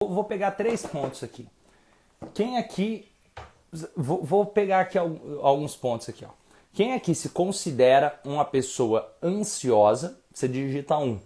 Vou pegar 3 pontos aqui. Quem aqui... Vou pegar aqui alguns pontos aqui. Ó. Quem aqui se considera uma pessoa ansiosa, você digita 1.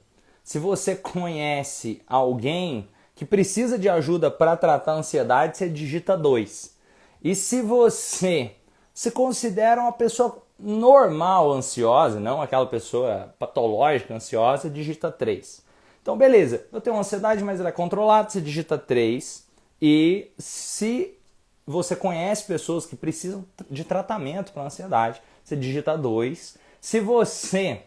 Se você conhece alguém que precisa de ajuda para tratar a ansiedade, você digita 2. E se você se considera uma pessoa normal ansiosa, não aquela pessoa patológica ansiosa, digita 3. Então, beleza, eu tenho uma ansiedade, mas ela é controlada, você digita 3. E se você conhece pessoas que precisam de tratamento para ansiedade, você digita 2. Se você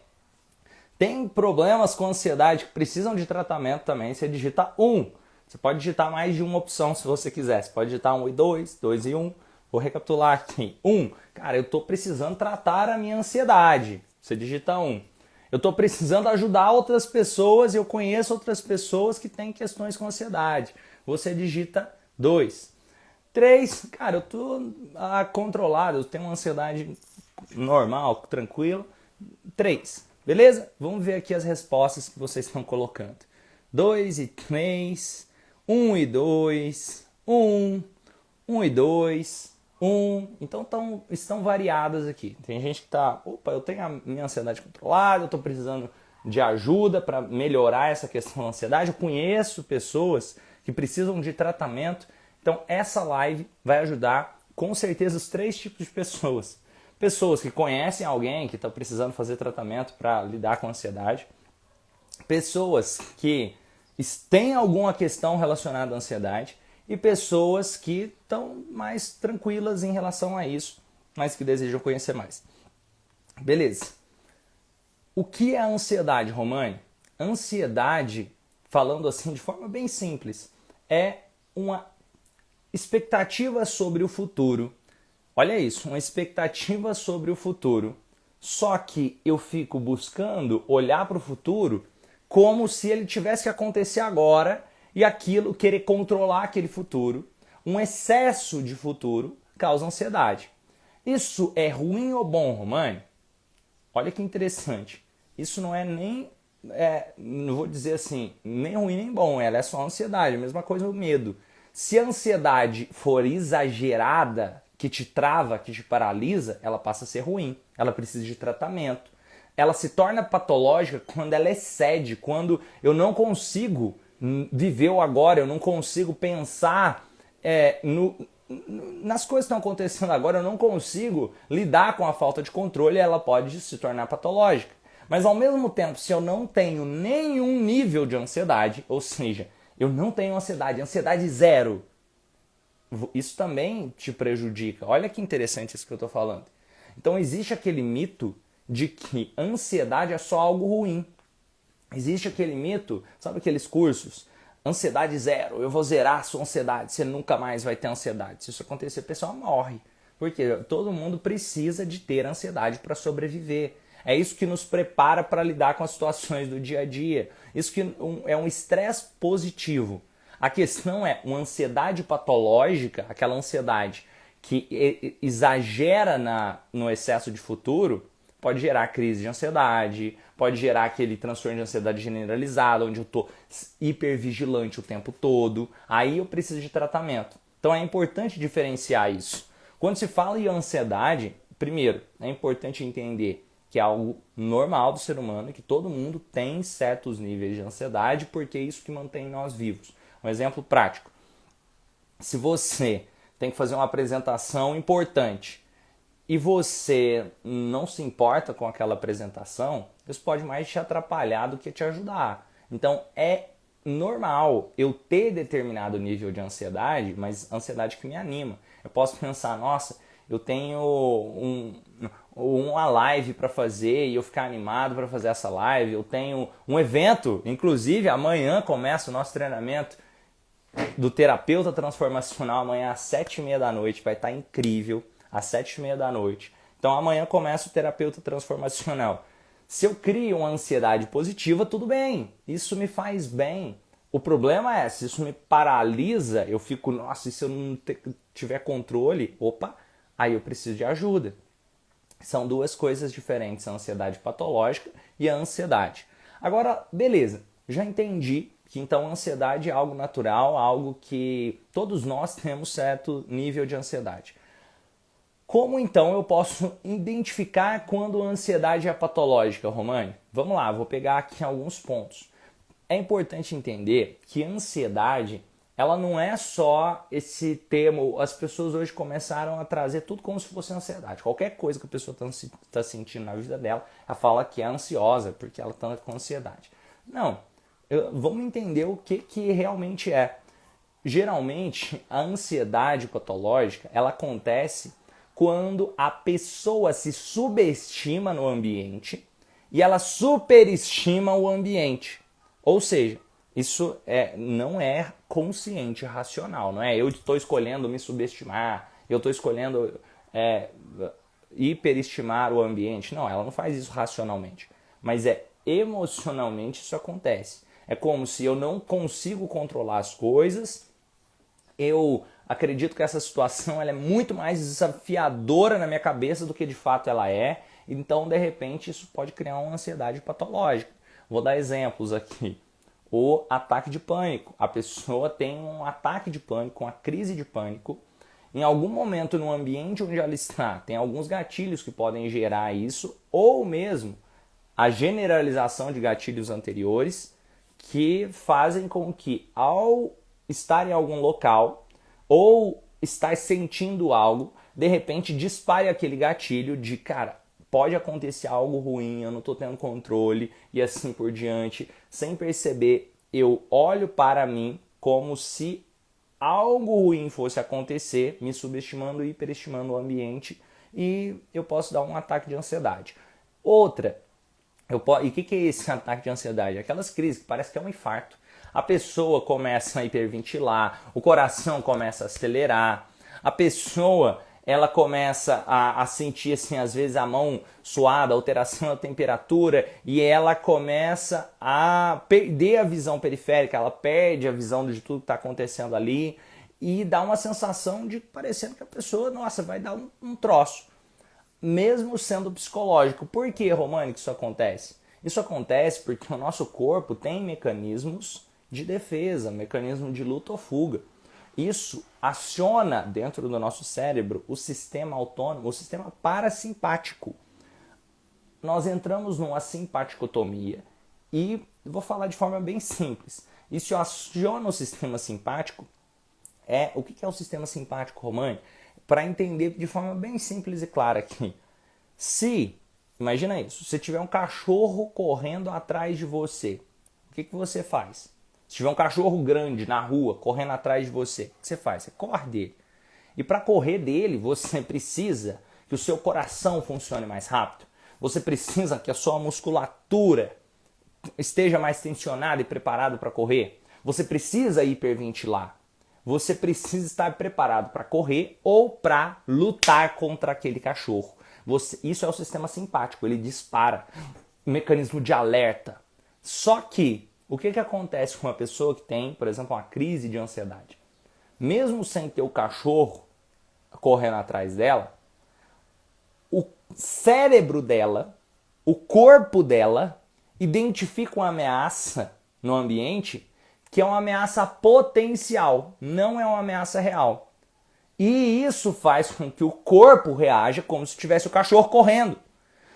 tem problemas com ansiedade que precisam de tratamento também, você digita 1. Você pode digitar mais de uma opção se você quiser. Você pode digitar 1 e 2, 2 e 1. Vou recapitular aqui. 1. Cara, eu estou precisando tratar a minha ansiedade. Você digita 1. Eu estou precisando ajudar outras pessoas e eu conheço outras pessoas que têm questões com ansiedade. Você digita 2. 3. Cara, eu estou controlado, eu tenho uma ansiedade normal, tranquila. 3. Beleza? Vamos ver aqui as respostas que vocês estão colocando. 2 e 3, 1 e 2, 1, 1 e 2, 1. Então estão variadas aqui. Tem gente que está, opa, eu tenho a minha ansiedade controlada, eu estou precisando de ajuda para melhorar essa questão da ansiedade. Eu conheço pessoas que precisam de tratamento. Então essa live vai ajudar com certeza os 3 tipos de pessoas. Pessoas que conhecem alguém que está precisando fazer tratamento para lidar com ansiedade. Pessoas que têm alguma questão relacionada à ansiedade. E pessoas que estão mais tranquilas em relação a isso, mas que desejam conhecer mais. Beleza. O que é a ansiedade, Romani? Ansiedade, falando assim de forma bem simples, é uma expectativa sobre o futuro. Olha isso, uma expectativa sobre o futuro. Só que eu fico buscando olhar para o futuro como se ele tivesse que acontecer agora e aquilo, querer controlar aquele futuro. Um excesso de futuro causa ansiedade. Isso é ruim ou bom, Romani? Olha que interessante. Isso não é nem, não vou dizer assim, nem ruim nem bom. Ela é só ansiedade, a mesma coisa o medo. Se a ansiedade for exagerada, que te trava, que te paralisa, ela passa a ser ruim. Ela precisa de tratamento. Ela se torna patológica quando ela excede, quando eu não consigo viver o agora, eu não consigo pensar nas coisas que estão acontecendo agora, eu não consigo lidar com a falta de controle, ela pode se tornar patológica. Mas ao mesmo tempo, se eu não tenho nenhum nível de ansiedade, ou seja, eu não tenho ansiedade 0, isso também te prejudica. Olha que interessante isso que eu estou falando. Então existe aquele mito de que ansiedade é só algo ruim. Existe aquele mito, sabe aqueles cursos? Ansiedade 0, eu vou zerar a sua ansiedade, você nunca mais vai ter ansiedade. Se isso acontecer, o pessoal morre. Porque todo mundo precisa de ter ansiedade para sobreviver. É isso que nos prepara para lidar com as situações do dia a dia. Isso que é um estresse positivo. A questão é uma ansiedade patológica, aquela ansiedade que exagera no excesso de futuro, pode gerar crise de ansiedade, pode gerar aquele transtorno de ansiedade generalizada, onde eu estou hipervigilante o tempo todo. Aí eu preciso de tratamento. Então é importante diferenciar isso. Quando se fala em ansiedade, primeiro, é importante entender que é algo normal do ser humano, que todo mundo tem certos níveis de ansiedade, porque é isso que mantém nós vivos. Um exemplo prático. Se você tem que fazer uma apresentação importante e você não se importa com aquela apresentação, isso pode mais te atrapalhar do que te ajudar. Então é normal eu ter determinado nível de ansiedade, mas ansiedade que me anima. Eu posso pensar, nossa, eu tenho uma live para fazer e eu ficar animado para fazer essa live. Eu tenho um evento, inclusive amanhã começa o nosso treinamento do terapeuta transformacional amanhã às 7h30 da noite, vai estar incrível, às 7h30 da noite. Então amanhã começa o terapeuta transformacional. Se eu crio uma ansiedade positiva, tudo bem, isso me faz bem. O problema é, se isso me paralisa, eu fico, nossa, e se eu não tiver controle, opa, aí eu preciso de ajuda. São duas coisas diferentes, a ansiedade patológica e a ansiedade. Agora, beleza, já entendi que então a ansiedade é algo natural, algo que todos nós temos certo nível de ansiedade. Como então eu posso identificar quando a ansiedade é patológica, Romani? Vamos lá, vou pegar aqui alguns pontos. É importante entender que ansiedade, ela não é só esse termo, as pessoas hoje começaram a trazer tudo como se fosse ansiedade. Qualquer coisa que a pessoa está sentindo na vida dela, ela fala que é ansiosa porque ela está com ansiedade. Não, vamos entender o que realmente é. Geralmente, a ansiedade patológica, ela acontece quando a pessoa se subestima no ambiente e ela superestima o ambiente. Ou seja, isso não é consciente, racional, não é? Eu estou escolhendo me subestimar, eu estou escolhendo hiperestimar o ambiente. Não, ela não faz isso racionalmente. Mas emocionalmente isso acontece. É como se eu não consigo controlar as coisas, eu acredito que essa situação ela é muito mais desafiadora na minha cabeça do que de fato ela é. Então, de repente, isso pode criar uma ansiedade patológica. Vou dar exemplos aqui. O ataque de pânico. A pessoa tem um ataque de pânico, uma crise de pânico. Em algum momento no ambiente onde ela está, tem alguns gatilhos que podem gerar isso, ou mesmo a generalização de gatilhos anteriores que fazem com que, ao estar em algum local ou estar sentindo algo, de repente dispare aquele gatilho de, cara, pode acontecer algo ruim, eu não estou tendo controle e assim por diante. Sem perceber, eu olho para mim como se algo ruim fosse acontecer, me subestimando e hiperestimando o ambiente e eu posso dar um ataque de ansiedade. Outra, e o que é esse ataque de ansiedade? Aquelas crises que parece que é um infarto. A pessoa começa a hiperventilar, o coração começa a acelerar, a pessoa ela começa a sentir assim, às vezes a mão suada, alteração da temperatura, e ela começa a perder a visão periférica, ela perde a visão de tudo que está acontecendo ali e dá uma sensação de parecendo que a pessoa, nossa, vai dar um troço. Mesmo sendo psicológico. Por que, Romani, que isso acontece? Isso acontece porque o nosso corpo tem mecanismos de defesa, mecanismo de luta ou fuga. Isso aciona dentro do nosso cérebro o sistema autônomo, o sistema parasimpático. Nós entramos numa simpaticotomia e vou falar de forma bem simples. Isso aciona o sistema simpático. O que é o sistema simpático, Romani? Para entender de forma bem simples e clara aqui. Imagina isso, se tiver um cachorro correndo atrás de você, o que você faz? Se tiver um cachorro grande na rua correndo atrás de você, o que você faz? Você corre dele. E para correr dele, você precisa que o seu coração funcione mais rápido. Você precisa que a sua musculatura esteja mais tensionada e preparada para correr. Você precisa hiperventilar. Você precisa estar preparado para correr ou para lutar contra aquele cachorro. Isso é o sistema simpático, ele dispara. Mecanismo de alerta. Só que, o que acontece com uma pessoa que tem, por exemplo, uma crise de ansiedade? Mesmo sem ter o cachorro correndo atrás dela, o cérebro dela, o corpo dela, identifica uma ameaça no ambiente que é uma ameaça potencial, não é uma ameaça real. E isso faz com que o corpo reaja como se tivesse o cachorro correndo.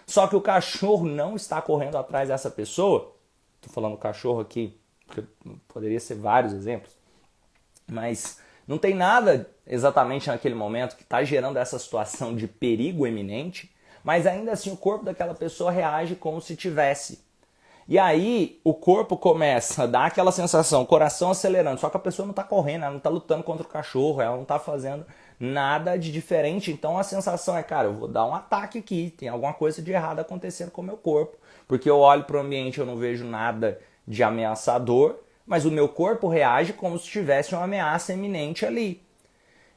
Só que o cachorro não está correndo atrás dessa pessoa. Estou falando cachorro aqui, porque poderia ser vários exemplos. Mas não tem nada exatamente naquele momento que está gerando essa situação de perigo iminente, mas ainda assim o corpo daquela pessoa reage como se tivesse. E aí o corpo começa a dar aquela sensação, coração acelerando, só que a pessoa não está correndo, ela não está lutando contra o cachorro, ela não está fazendo nada de diferente. Então a sensação é, cara, eu vou dar um ataque aqui, tem alguma coisa de errado acontecendo com o meu corpo. Porque eu olho para o ambiente e eu não vejo nada de ameaçador, mas o meu corpo reage como se tivesse uma ameaça iminente ali.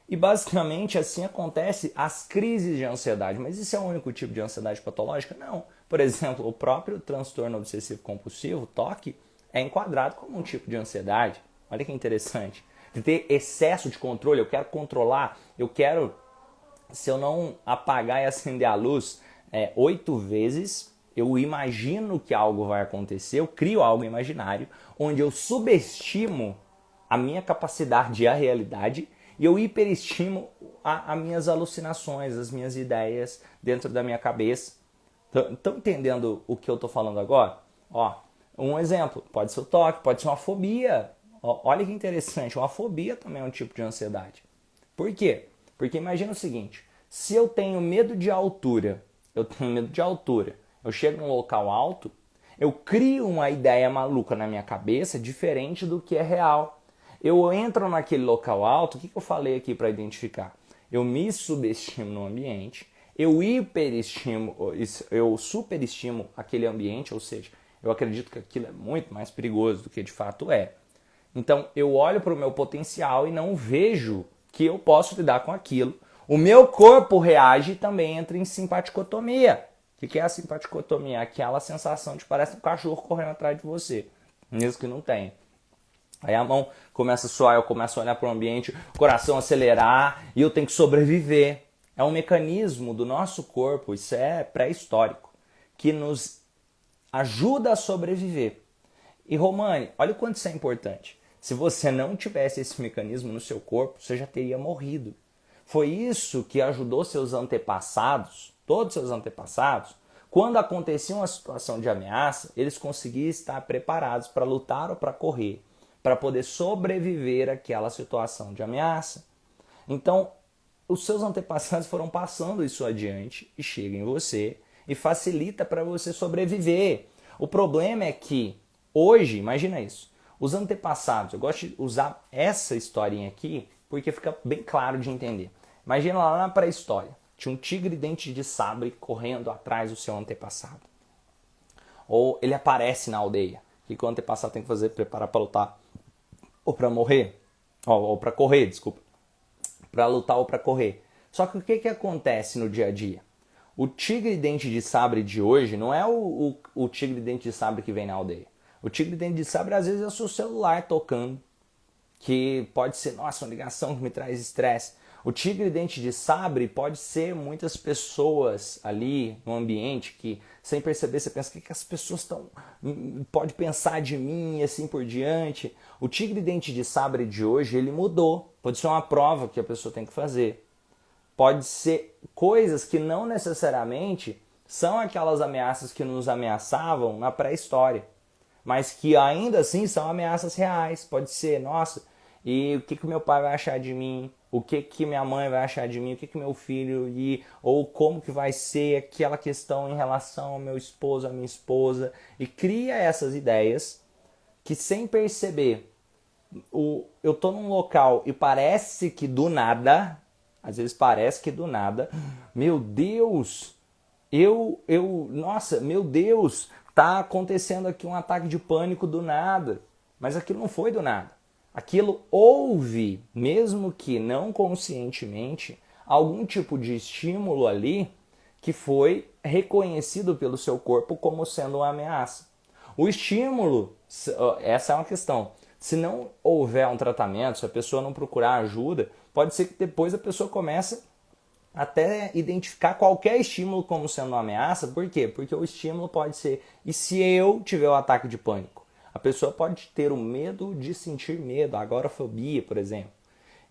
E basicamente assim acontece as crises de ansiedade. Mas isso é o único tipo de ansiedade patológica? Não. Por exemplo, o próprio transtorno obsessivo compulsivo, TOC, é enquadrado como um tipo de ansiedade. Olha que interessante. De ter excesso de controle, eu quero controlar, eu quero, se eu não apagar e acender a luz 8 vezes, Eu imagino que algo vai acontecer, eu crio algo imaginário, onde eu subestimo a minha capacidade de ir à realidade e eu hiperestimo as minhas alucinações, as minhas ideias dentro da minha cabeça. Estão entendendo o que eu estou falando agora? Ó, um exemplo, pode ser o toque, pode ser uma fobia. Ó, olha que interessante, uma fobia também é um tipo de ansiedade. Por quê? Porque imagina o seguinte, se eu tenho medo de altura, eu chego num local alto, eu crio uma ideia maluca na minha cabeça diferente do que é real. Eu entro naquele local alto, o que eu falei aqui para identificar? Eu me subestimo no ambiente, eu hiperestimo, eu superestimo aquele ambiente, ou seja, eu acredito que aquilo é muito mais perigoso do que de fato é. Então eu olho para o meu potencial e não vejo que eu posso lidar com aquilo. O meu corpo reage e também entra em simpaticotomia. O que é a simpaticotomia? Aquela sensação de parece um cachorro correndo atrás de você, mesmo que não tenha. Aí a mão começa a suar, eu começo a olhar para o ambiente, o coração acelerar e eu tenho que sobreviver. É um mecanismo do nosso corpo, isso é pré-histórico, que nos ajuda a sobreviver. E Romani, olha o quanto isso é importante. Se você não tivesse esse mecanismo no seu corpo, você já teria morrido. Foi isso que ajudou seus antepassados, todos seus antepassados, quando acontecia uma situação de ameaça, eles conseguiam estar preparados para lutar ou para correr, para poder sobreviver àquela situação de ameaça. Então, os seus antepassados foram passando isso adiante e chega em você e facilita para você sobreviver. O problema é que hoje, imagina isso, os antepassados, eu gosto de usar essa historinha aqui porque fica bem claro de entender. Imagina lá na pré-história, tinha um tigre dente de sabre correndo atrás do seu antepassado. Ou ele aparece na aldeia. O que o antepassado tem que fazer? Preparar para lutar ou para morrer? Ou para correr, desculpa. Para lutar ou para correr. Só que o que acontece no dia a dia? O tigre dente de sabre de hoje não é o tigre dente de sabre que vem na aldeia. O tigre dente de sabre às vezes é o seu celular tocando, que pode ser, nossa, uma ligação que me traz estresse. O tigre dente de sabre pode ser muitas pessoas ali no ambiente que, sem perceber, você pensa, o que as pessoas estão... pode pensar de mim e assim por diante. O tigre dente de sabre de hoje, ele mudou. Pode ser uma prova que a pessoa tem que fazer. Pode ser coisas que não necessariamente são aquelas ameaças que nos ameaçavam na pré-história, mas que ainda assim são ameaças reais. Pode ser, nossa, e o que meu pai vai achar de mim? O que minha mãe vai achar de mim? O que meu filho... ou como que vai ser aquela questão em relação ao meu esposo, à minha esposa. E cria essas ideias que, sem perceber, eu tô num local e parece que do nada... Às vezes parece que do nada, meu Deus, nossa, meu Deus, tá acontecendo aqui um ataque de pânico do nada. Mas aquilo não foi do nada. Aquilo houve, mesmo que não conscientemente, algum tipo de estímulo ali que foi reconhecido pelo seu corpo como sendo uma ameaça. O estímulo, essa é uma questão. Se não houver um tratamento, se a pessoa não procurar ajuda, pode ser que depois a pessoa comece até identificar qualquer estímulo como sendo uma ameaça. Por quê? Porque o estímulo pode ser, e se eu tiver o ataque de pânico? A pessoa pode ter o medo de sentir medo, a agorafobia, por exemplo.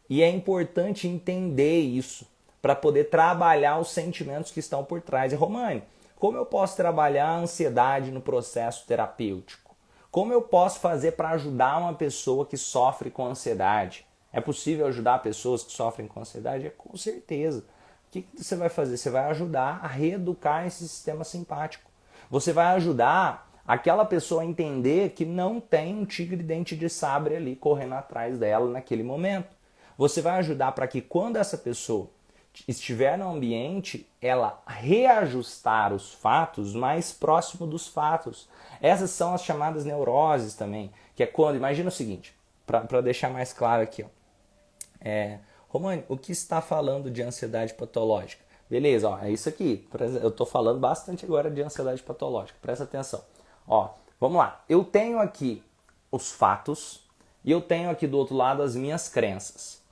E é importante entender isso para poder trabalhar os sentimentos que estão por trás. E Romani, como eu posso trabalhar a ansiedade no processo terapêutico? Como eu posso fazer para ajudar uma pessoa que sofre com ansiedade? É possível ajudar pessoas que sofrem com ansiedade? É, com certeza. O que você vai fazer? Você vai ajudar a reeducar esse sistema simpático. Você vai ajudar aquela pessoa a entender que não tem um tigre dente de sabre ali correndo atrás dela naquele momento. Você vai ajudar para que quando essa pessoa estiver no ambiente, ela reajustar os fatos mais próximo dos fatos. Essas são as chamadas neuroses também, que é quando, imagina o seguinte, para deixar mais claro aqui, ó. Romani, o que está falando de ansiedade patológica? Beleza, ó, é isso aqui. Eu estou falando bastante agora de ansiedade patológica, presta atenção. Ó, vamos lá, eu tenho aqui os fatos e eu tenho aqui do outro lado as minhas crenças.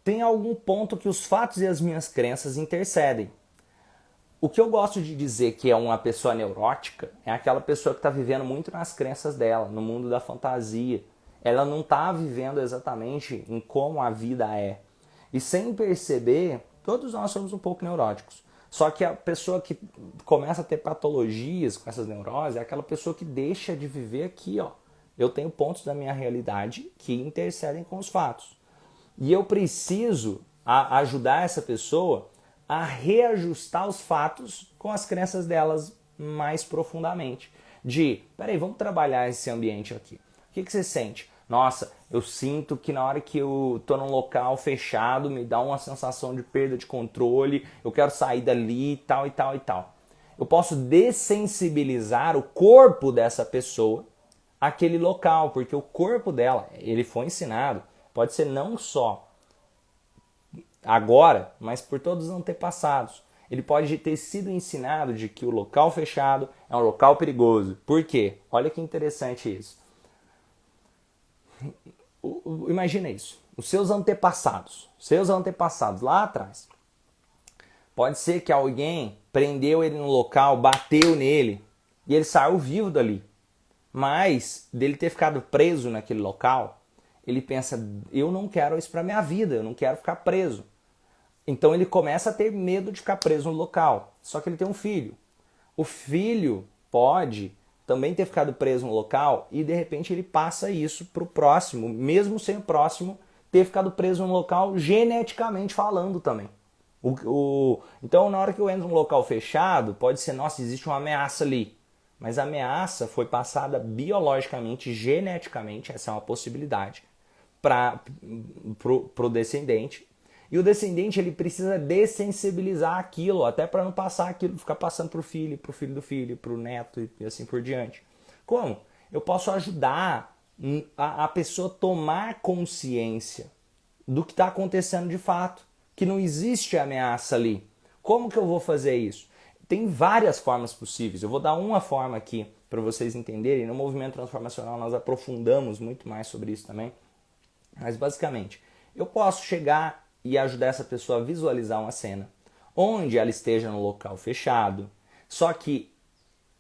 Tem algum ponto que os fatos e as minhas crenças intercedem. O que eu gosto de dizer que é uma pessoa neurótica é aquela pessoa que está vivendo muito nas crenças dela, no mundo da fantasia. Ela não está vivendo exatamente em como a vida é. E sem perceber, todos nós somos um pouco neuróticos. Só que a pessoa que começa a ter patologias com essas neuroses é aquela pessoa que deixa de viver aqui, ó. Eu tenho pontos da minha realidade que intercedem com os fatos. E eu preciso ajudar essa pessoa a reajustar os fatos com as crenças delas mais profundamente. Peraí, vamos trabalhar esse ambiente aqui. O que você sente? Nossa, eu sinto que na hora que eu tô num local fechado, me dá uma sensação de perda de controle, eu quero sair dali e tal e tal e tal. Eu posso dessensibilizar o corpo dessa pessoa àquele local, porque o corpo dela, ele foi ensinado, pode ser não só agora, mas por todos os antepassados. Ele pode ter sido ensinado de que o local fechado é um local perigoso. Por quê? Olha que interessante isso. Imagina isso. Os seus antepassados lá atrás. Pode ser que alguém prendeu ele no local, bateu nele e ele saiu vivo dali. Mas dele ter ficado preso naquele local, ele pensa, eu não quero isso para minha vida, eu não quero ficar preso. Então ele começa a ter medo de ficar preso no local. Só que ele tem um filho. O filho pode também ter ficado preso no local e de repente ele passa isso para o próximo, mesmo sem o próximo ter ficado preso no local geneticamente falando também. Então na hora que eu entro num local fechado, pode ser, nossa, existe uma ameaça ali. Mas a ameaça foi passada biologicamente, geneticamente, essa é uma possibilidade, para o descendente. E o descendente ele precisa dessensibilizar aquilo, até para não passar aquilo, ficar passando para o filho do filho, para o neto e assim por diante. Como? Eu posso ajudar a pessoa a tomar consciência do que está acontecendo de fato, que não existe ameaça ali. Como que eu vou fazer isso? Tem várias formas possíveis. Eu vou dar uma forma aqui para vocês entenderem. No movimento transformacional nós aprofundamos muito mais sobre isso também. Mas basicamente, eu posso chegar e ajudar essa pessoa a visualizar uma cena onde ela esteja no local fechado. Só que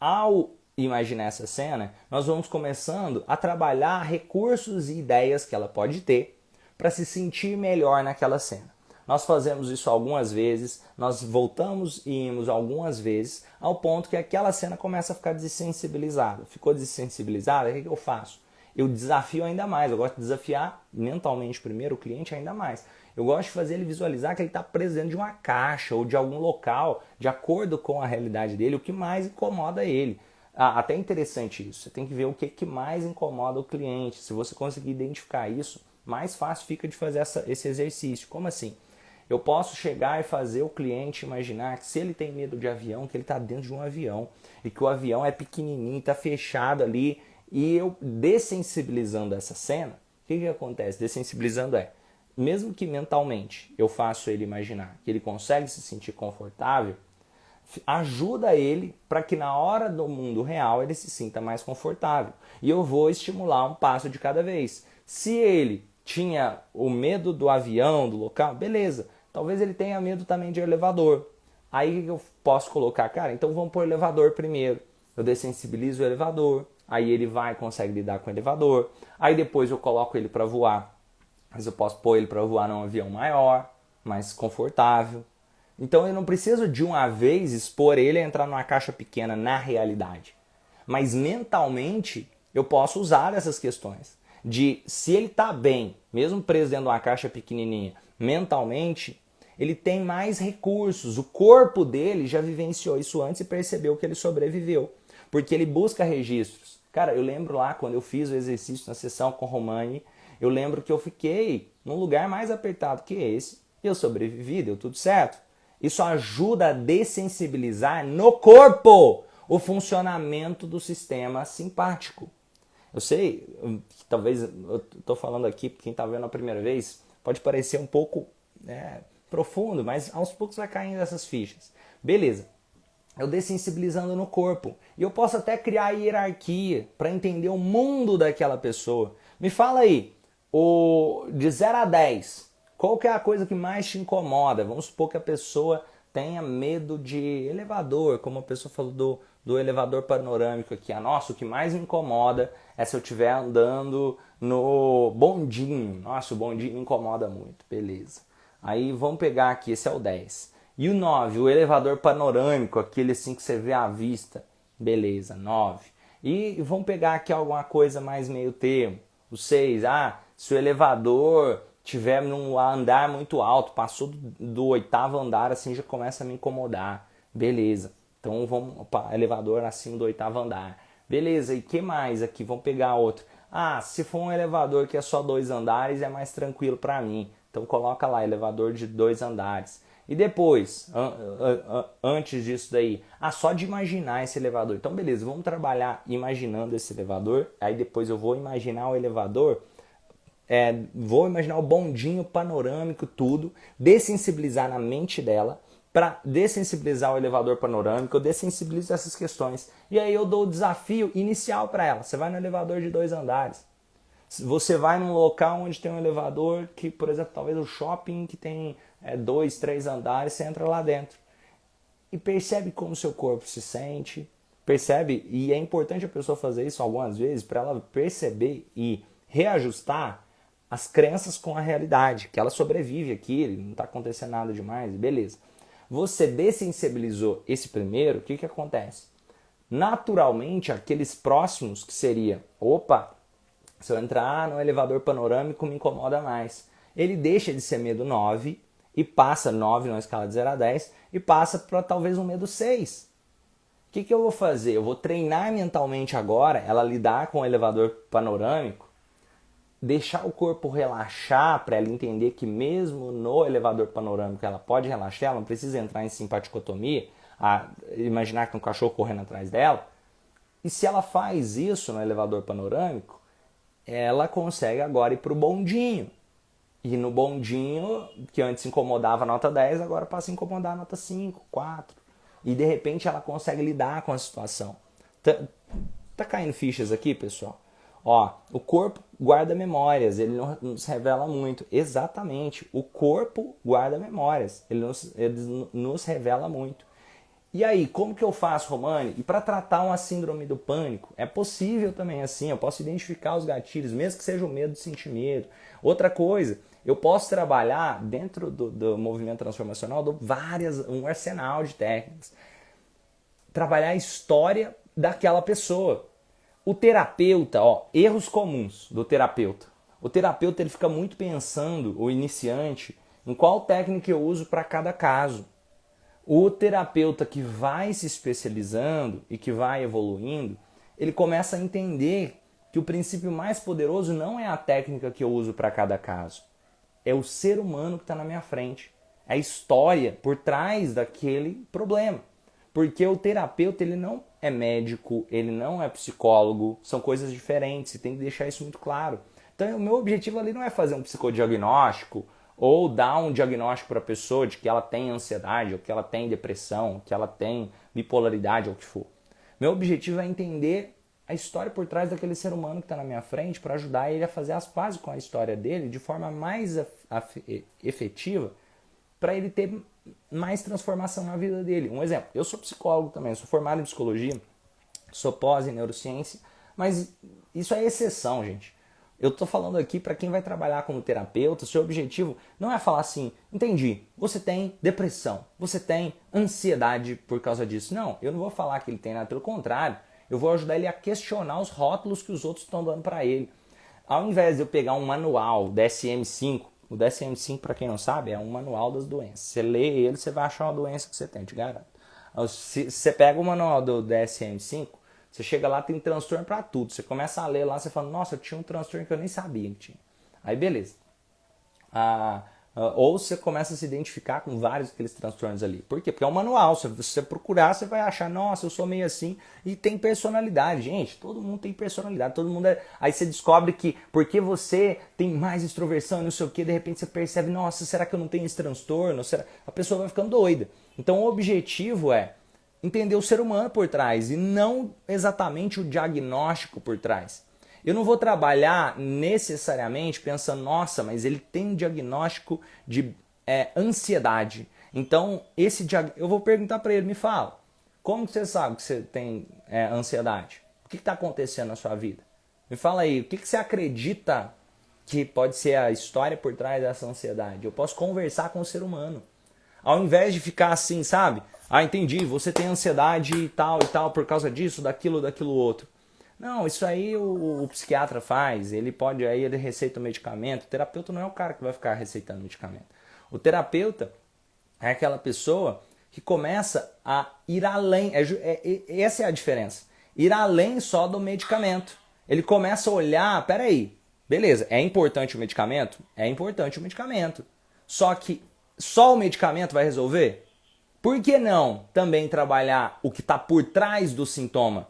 ao imaginar essa cena, nós vamos começando a trabalhar recursos e ideias que ela pode ter para se sentir melhor naquela cena. Nós fazemos isso algumas vezes, nós voltamos e ímos algumas vezes, ao ponto que aquela cena começa a ficar dessensibilizada. Ficou dessensibilizada, o que eu faço? Eu desafio ainda mais, eu gosto de desafiar mentalmente primeiro o cliente ainda mais. Eu gosto de fazer ele visualizar que ele está preso dentro de uma caixa ou de algum local, de acordo com a realidade dele, o que mais incomoda ele. Até interessante isso, você tem que ver o que mais incomoda o cliente. Se você conseguir identificar isso, mais fácil fica de fazer esse exercício. Como assim? Eu posso chegar e fazer o cliente imaginar que se ele tem medo de avião, que ele está dentro de um avião e que o avião é pequenininho, está fechado ali, e eu dessensibilizando essa cena, o que acontece? Dessensibilizando mesmo que mentalmente eu faço ele imaginar que ele consegue se sentir confortável, ajuda ele para que na hora do mundo real ele se sinta mais confortável. E eu vou estimular um passo de cada vez. Se ele tinha o medo do avião, do local, beleza. Talvez ele tenha medo também de elevador. Aí o que eu posso colocar? Cara, então vamos pôr o elevador primeiro. Eu dessensibilizo o elevador. Aí ele consegue lidar com o elevador. Aí depois eu coloco ele para voar. Mas eu posso pôr ele para voar num avião maior, mais confortável. Então eu não preciso de uma vez expor ele a entrar numa caixa pequena na realidade. Mas mentalmente eu posso usar essas questões. De se ele está bem, mesmo preso dentro de uma caixa pequenininha, mentalmente, ele tem mais recursos. O corpo dele já vivenciou isso antes e percebeu que ele sobreviveu. Porque ele busca registros. Cara, eu lembro lá quando eu fiz o exercício na sessão com Romani, eu lembro que eu fiquei num lugar mais apertado que esse e eu sobrevivi, deu tudo certo. Isso ajuda a dessensibilizar no corpo o funcionamento do sistema simpático. Eu sei que talvez eu estou falando aqui, quem está vendo a primeira vez, pode parecer um pouco profundo, mas aos poucos vai caindo essas fichas. Beleza, eu dessensibilizando no corpo. E eu posso até criar hierarquia para entender o mundo daquela pessoa. Me fala aí, de 0 a 10, qual que é a coisa que mais te incomoda? Vamos supor que a pessoa tenha medo de elevador, como a pessoa falou do elevador panorâmico aqui. Nossa, o que mais me incomoda é se eu estiver andando no bondinho. Nossa, o bondinho me incomoda muito. Beleza. Aí vamos pegar aqui, esse é o 10. E o 9, o elevador panorâmico, aquele assim que você vê à vista. Beleza, 9. E vamos pegar aqui alguma coisa mais meio termo. O 6, se o elevador tiver num andar muito alto, passou do 8º andar, assim já começa a me incomodar. Beleza. Então vamos, elevador acima do 8º andar. Beleza, e que mais aqui? Vamos pegar outro. Se for um elevador que é só 2 andares, é mais tranquilo para mim. Então coloca lá, elevador de 2 andares. E depois, antes disso daí, só de imaginar esse elevador. Então beleza, vamos trabalhar imaginando esse elevador. Aí depois eu vou imaginar o elevador, vou imaginar o bondinho panorâmico, tudo, dessensibilizar na mente dela. Para dessensibilizar o elevador panorâmico, eu dessensibilizo essas questões. E aí eu dou o desafio inicial para ela. Você vai no elevador de 2 andares. Você vai num local onde tem um elevador que, por exemplo, talvez o shopping que tem 2, 3 andares, você entra lá dentro. E percebe como o seu corpo se sente. Percebe, e é importante a pessoa fazer isso algumas vezes para ela perceber e reajustar as crenças com a realidade. Que ela sobrevive aqui, não está acontecendo nada demais, beleza. Você dessensibilizou esse primeiro, o que acontece? Naturalmente, aqueles próximos que seria, se eu entrar no elevador panorâmico me incomoda mais. Ele deixa de ser medo 9 e passa 9 numa escala de 0 a 10 e passa para talvez um medo 6. O que eu vou fazer? Eu vou treinar mentalmente agora ela lidar com o elevador panorâmico, deixar o corpo relaxar para ela entender que mesmo no elevador panorâmico ela pode relaxar, ela não precisa entrar em simpaticotomia, imaginar que tem um cachorro correndo atrás dela. E se ela faz isso no elevador panorâmico, ela consegue agora ir para o bondinho. E no bondinho, que antes incomodava a nota 10, agora passa a incomodar a nota 5, 4. E de repente ela consegue lidar com a situação. Tá caindo fichas aqui, pessoal? O corpo guarda memórias, ele não nos revela muito. Exatamente, o corpo guarda memórias, ele nos revela muito. E aí, como que eu faço, Romani? E para tratar uma síndrome do pânico, é possível também assim, eu posso identificar os gatilhos, mesmo que seja o medo de sentir medo. Outra coisa, eu posso trabalhar dentro do movimento transformacional, um arsenal de técnicas. Trabalhar a história daquela pessoa. O terapeuta, erros comuns do terapeuta. O terapeuta ele fica muito pensando, o iniciante, em qual técnica eu uso para cada caso. O terapeuta que vai se especializando e que vai evoluindo, ele começa a entender que o princípio mais poderoso não é a técnica que eu uso para cada caso. É o ser humano que está na minha frente. É a história por trás daquele problema. Porque o terapeuta ele não é médico, ele não é psicólogo, são coisas diferentes, e tem que deixar isso muito claro. Então o meu objetivo ali não é fazer um psicodiagnóstico ou dar um diagnóstico para a pessoa de que ela tem ansiedade, ou que ela tem depressão, ou que ela tem bipolaridade, ou o que for. Meu objetivo é entender a história por trás daquele ser humano que está na minha frente para ajudar ele a fazer as pazes com a história dele de forma mais efetiva para ele ter mais transformação na vida dele. Um exemplo, eu sou psicólogo também, sou formado em psicologia, sou pós em neurociência, mas isso é exceção, gente. Eu estou falando aqui para quem vai trabalhar como terapeuta, seu objetivo não é falar assim, entendi, você tem depressão, você tem ansiedade por causa disso. Não, eu não vou falar que ele tem nada, pelo contrário, eu vou ajudar ele a questionar os rótulos que os outros estão dando para ele. Ao invés de eu pegar um manual DSM-5, o DSM-5, para quem não sabe, é um manual das doenças. Você lê ele, você vai achar uma doença que você tem, te garanto. Se você pega o manual do DSM-5, você chega lá, tem transtorno para tudo. Você começa a ler lá, você fala, nossa, eu tinha um transtorno que eu nem sabia que tinha. Aí beleza. Ou você começa a se identificar com vários daqueles transtornos ali. Por quê? Porque é um manual. Se você procurar, você vai achar, nossa, eu sou meio assim. E tem personalidade. Gente, todo mundo tem personalidade. Todo mundo é... Aí você descobre que porque você tem mais extroversão e não sei o que, de repente você percebe, nossa, será que eu não tenho esse transtorno? Será... A pessoa vai ficando doida. Então o objetivo é entender o ser humano por trás e não exatamente o diagnóstico por trás. Eu não vou trabalhar necessariamente pensando, nossa, mas ele tem um diagnóstico de ansiedade. Então, eu vou perguntar para ele, me fala, como que você sabe que você tem ansiedade? O que está acontecendo na sua vida? Me fala aí, o que você acredita que pode ser a história por trás dessa ansiedade? Eu posso conversar com o ser humano. Ao invés de ficar assim, sabe? Ah, entendi, você tem ansiedade e tal por causa disso, daquilo outro. Não, isso aí o psiquiatra faz, ele receita o medicamento. O terapeuta não é o cara que vai ficar receitando medicamento. O terapeuta é aquela pessoa que começa a ir além. Essa é a diferença. Ir além só do medicamento. Ele começa a olhar, peraí, beleza, é importante o medicamento? É importante o medicamento. Só que só o medicamento vai resolver? Por que não também trabalhar o que está por trás do sintoma?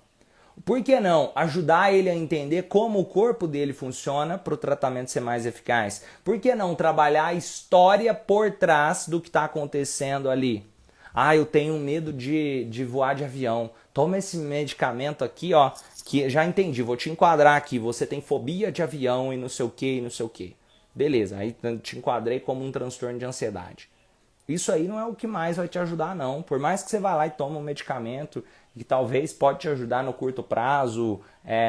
Por que não ajudar ele a entender como o corpo dele funciona para o tratamento ser mais eficaz? Por que não trabalhar a história por trás do que está acontecendo ali? Ah, eu tenho medo de voar de avião. Toma esse medicamento aqui, ó, que já entendi, vou te enquadrar aqui. Você tem fobia de avião e não sei o que, e não sei o que. Beleza, aí te enquadrei como um transtorno de ansiedade. Isso aí não é o que mais vai te ajudar, não. Por mais que você vá lá e tome um medicamento que talvez pode te ajudar no curto prazo,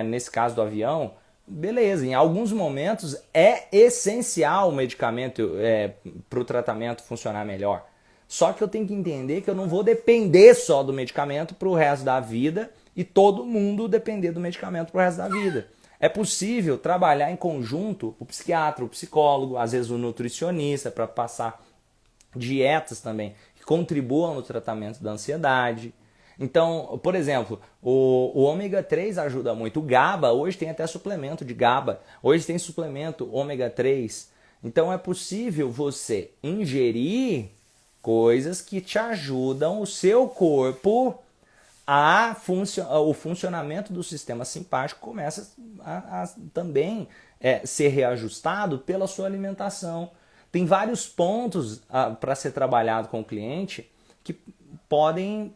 nesse caso do avião, beleza. Em alguns momentos é essencial o medicamento para o tratamento funcionar melhor. Só que eu tenho que entender que eu não vou depender só do medicamento para o resto da vida e todo mundo depender do medicamento para o resto da vida. É possível trabalhar em conjunto o psiquiatra, o psicólogo, às vezes o nutricionista, para passar dietas também que contribuam no tratamento da ansiedade. Então, por exemplo, o ômega 3 ajuda muito. O GABA, hoje tem até suplemento de GABA. Hoje tem suplemento ômega 3. Então é possível você ingerir coisas que te ajudam o seu corpo o funcionamento do sistema simpático começa a também ser reajustado pela sua alimentação. Tem vários pontos para ser trabalhado com o cliente que podem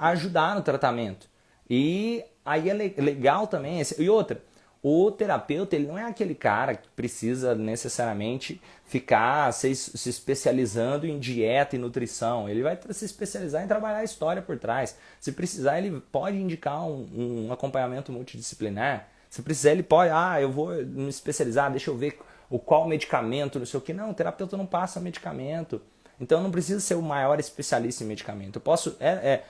ajudar no tratamento. E aí é legal também. E outra, o terapeuta ele não é aquele cara que precisa necessariamente ficar se especializando em dieta e nutrição. Ele vai se especializar em trabalhar a história por trás. Se precisar, ele pode indicar um acompanhamento multidisciplinar. Se precisar, ele pode, eu vou me especializar, deixa eu ver qual medicamento, não sei o que. Não, o terapeuta não passa medicamento. Então não precisa ser o maior especialista em medicamento. Eu posso. É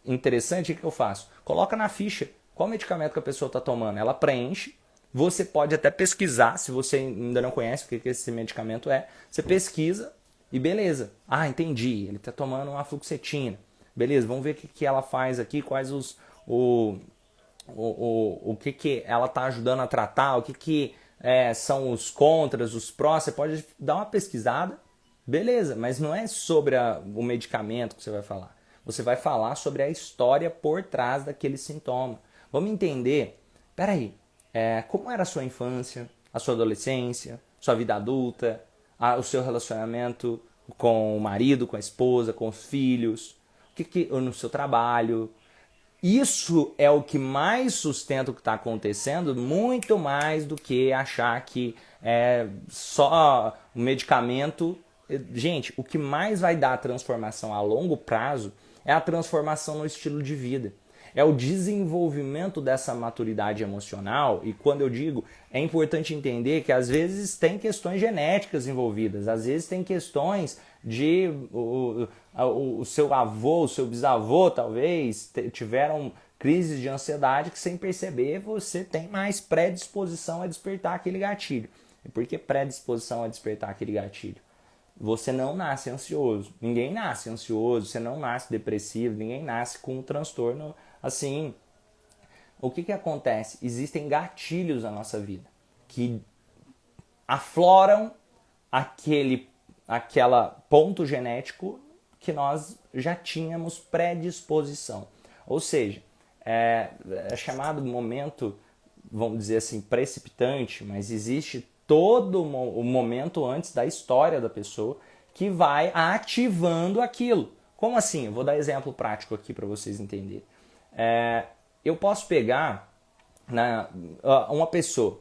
interessante, o que eu faço? Coloca na ficha qual medicamento que a pessoa está tomando. Ela preenche. Você pode até pesquisar, se você ainda não conhece o que esse medicamento é. Você pesquisa e beleza. Ah, entendi. Ele está tomando uma fluoxetina. Beleza, vamos ver o que ela faz aqui, quais o que ela está ajudando a tratar, o que são os contras, os prós. Você pode dar uma pesquisada. Beleza, mas não é sobre o medicamento que você vai falar. Você vai falar sobre a história por trás daquele sintoma. Vamos entender, peraí, como era a sua infância, a sua adolescência, sua vida adulta, o seu relacionamento com o marido, com a esposa, com os filhos, no seu trabalho. Isso é o que mais sustenta o que está acontecendo, muito mais do que achar que só o medicamento. Gente, o que mais vai dar a transformação a longo prazo é a transformação no estilo de vida. É o desenvolvimento dessa maturidade emocional. E quando eu digo, é importante entender que às vezes tem questões genéticas envolvidas. Às vezes tem questões de o seu avô, o seu bisavô talvez tiveram crises de ansiedade que sem perceber você tem mais predisposição a despertar aquele gatilho. E por que predisposição a despertar aquele gatilho? Você não nasce ansioso. Ninguém nasce ansioso, você não nasce depressivo, ninguém nasce com um transtorno assim. O que acontece? Existem gatilhos na nossa vida que afloram aquela ponto genético que nós já tínhamos predisposição. Ou seja, é chamado momento, vamos dizer assim, precipitante, mas existe todo o momento antes da história da pessoa que vai ativando aquilo. Como assim? Eu vou dar exemplo prático aqui para vocês entenderem. Eu posso pegar uma pessoa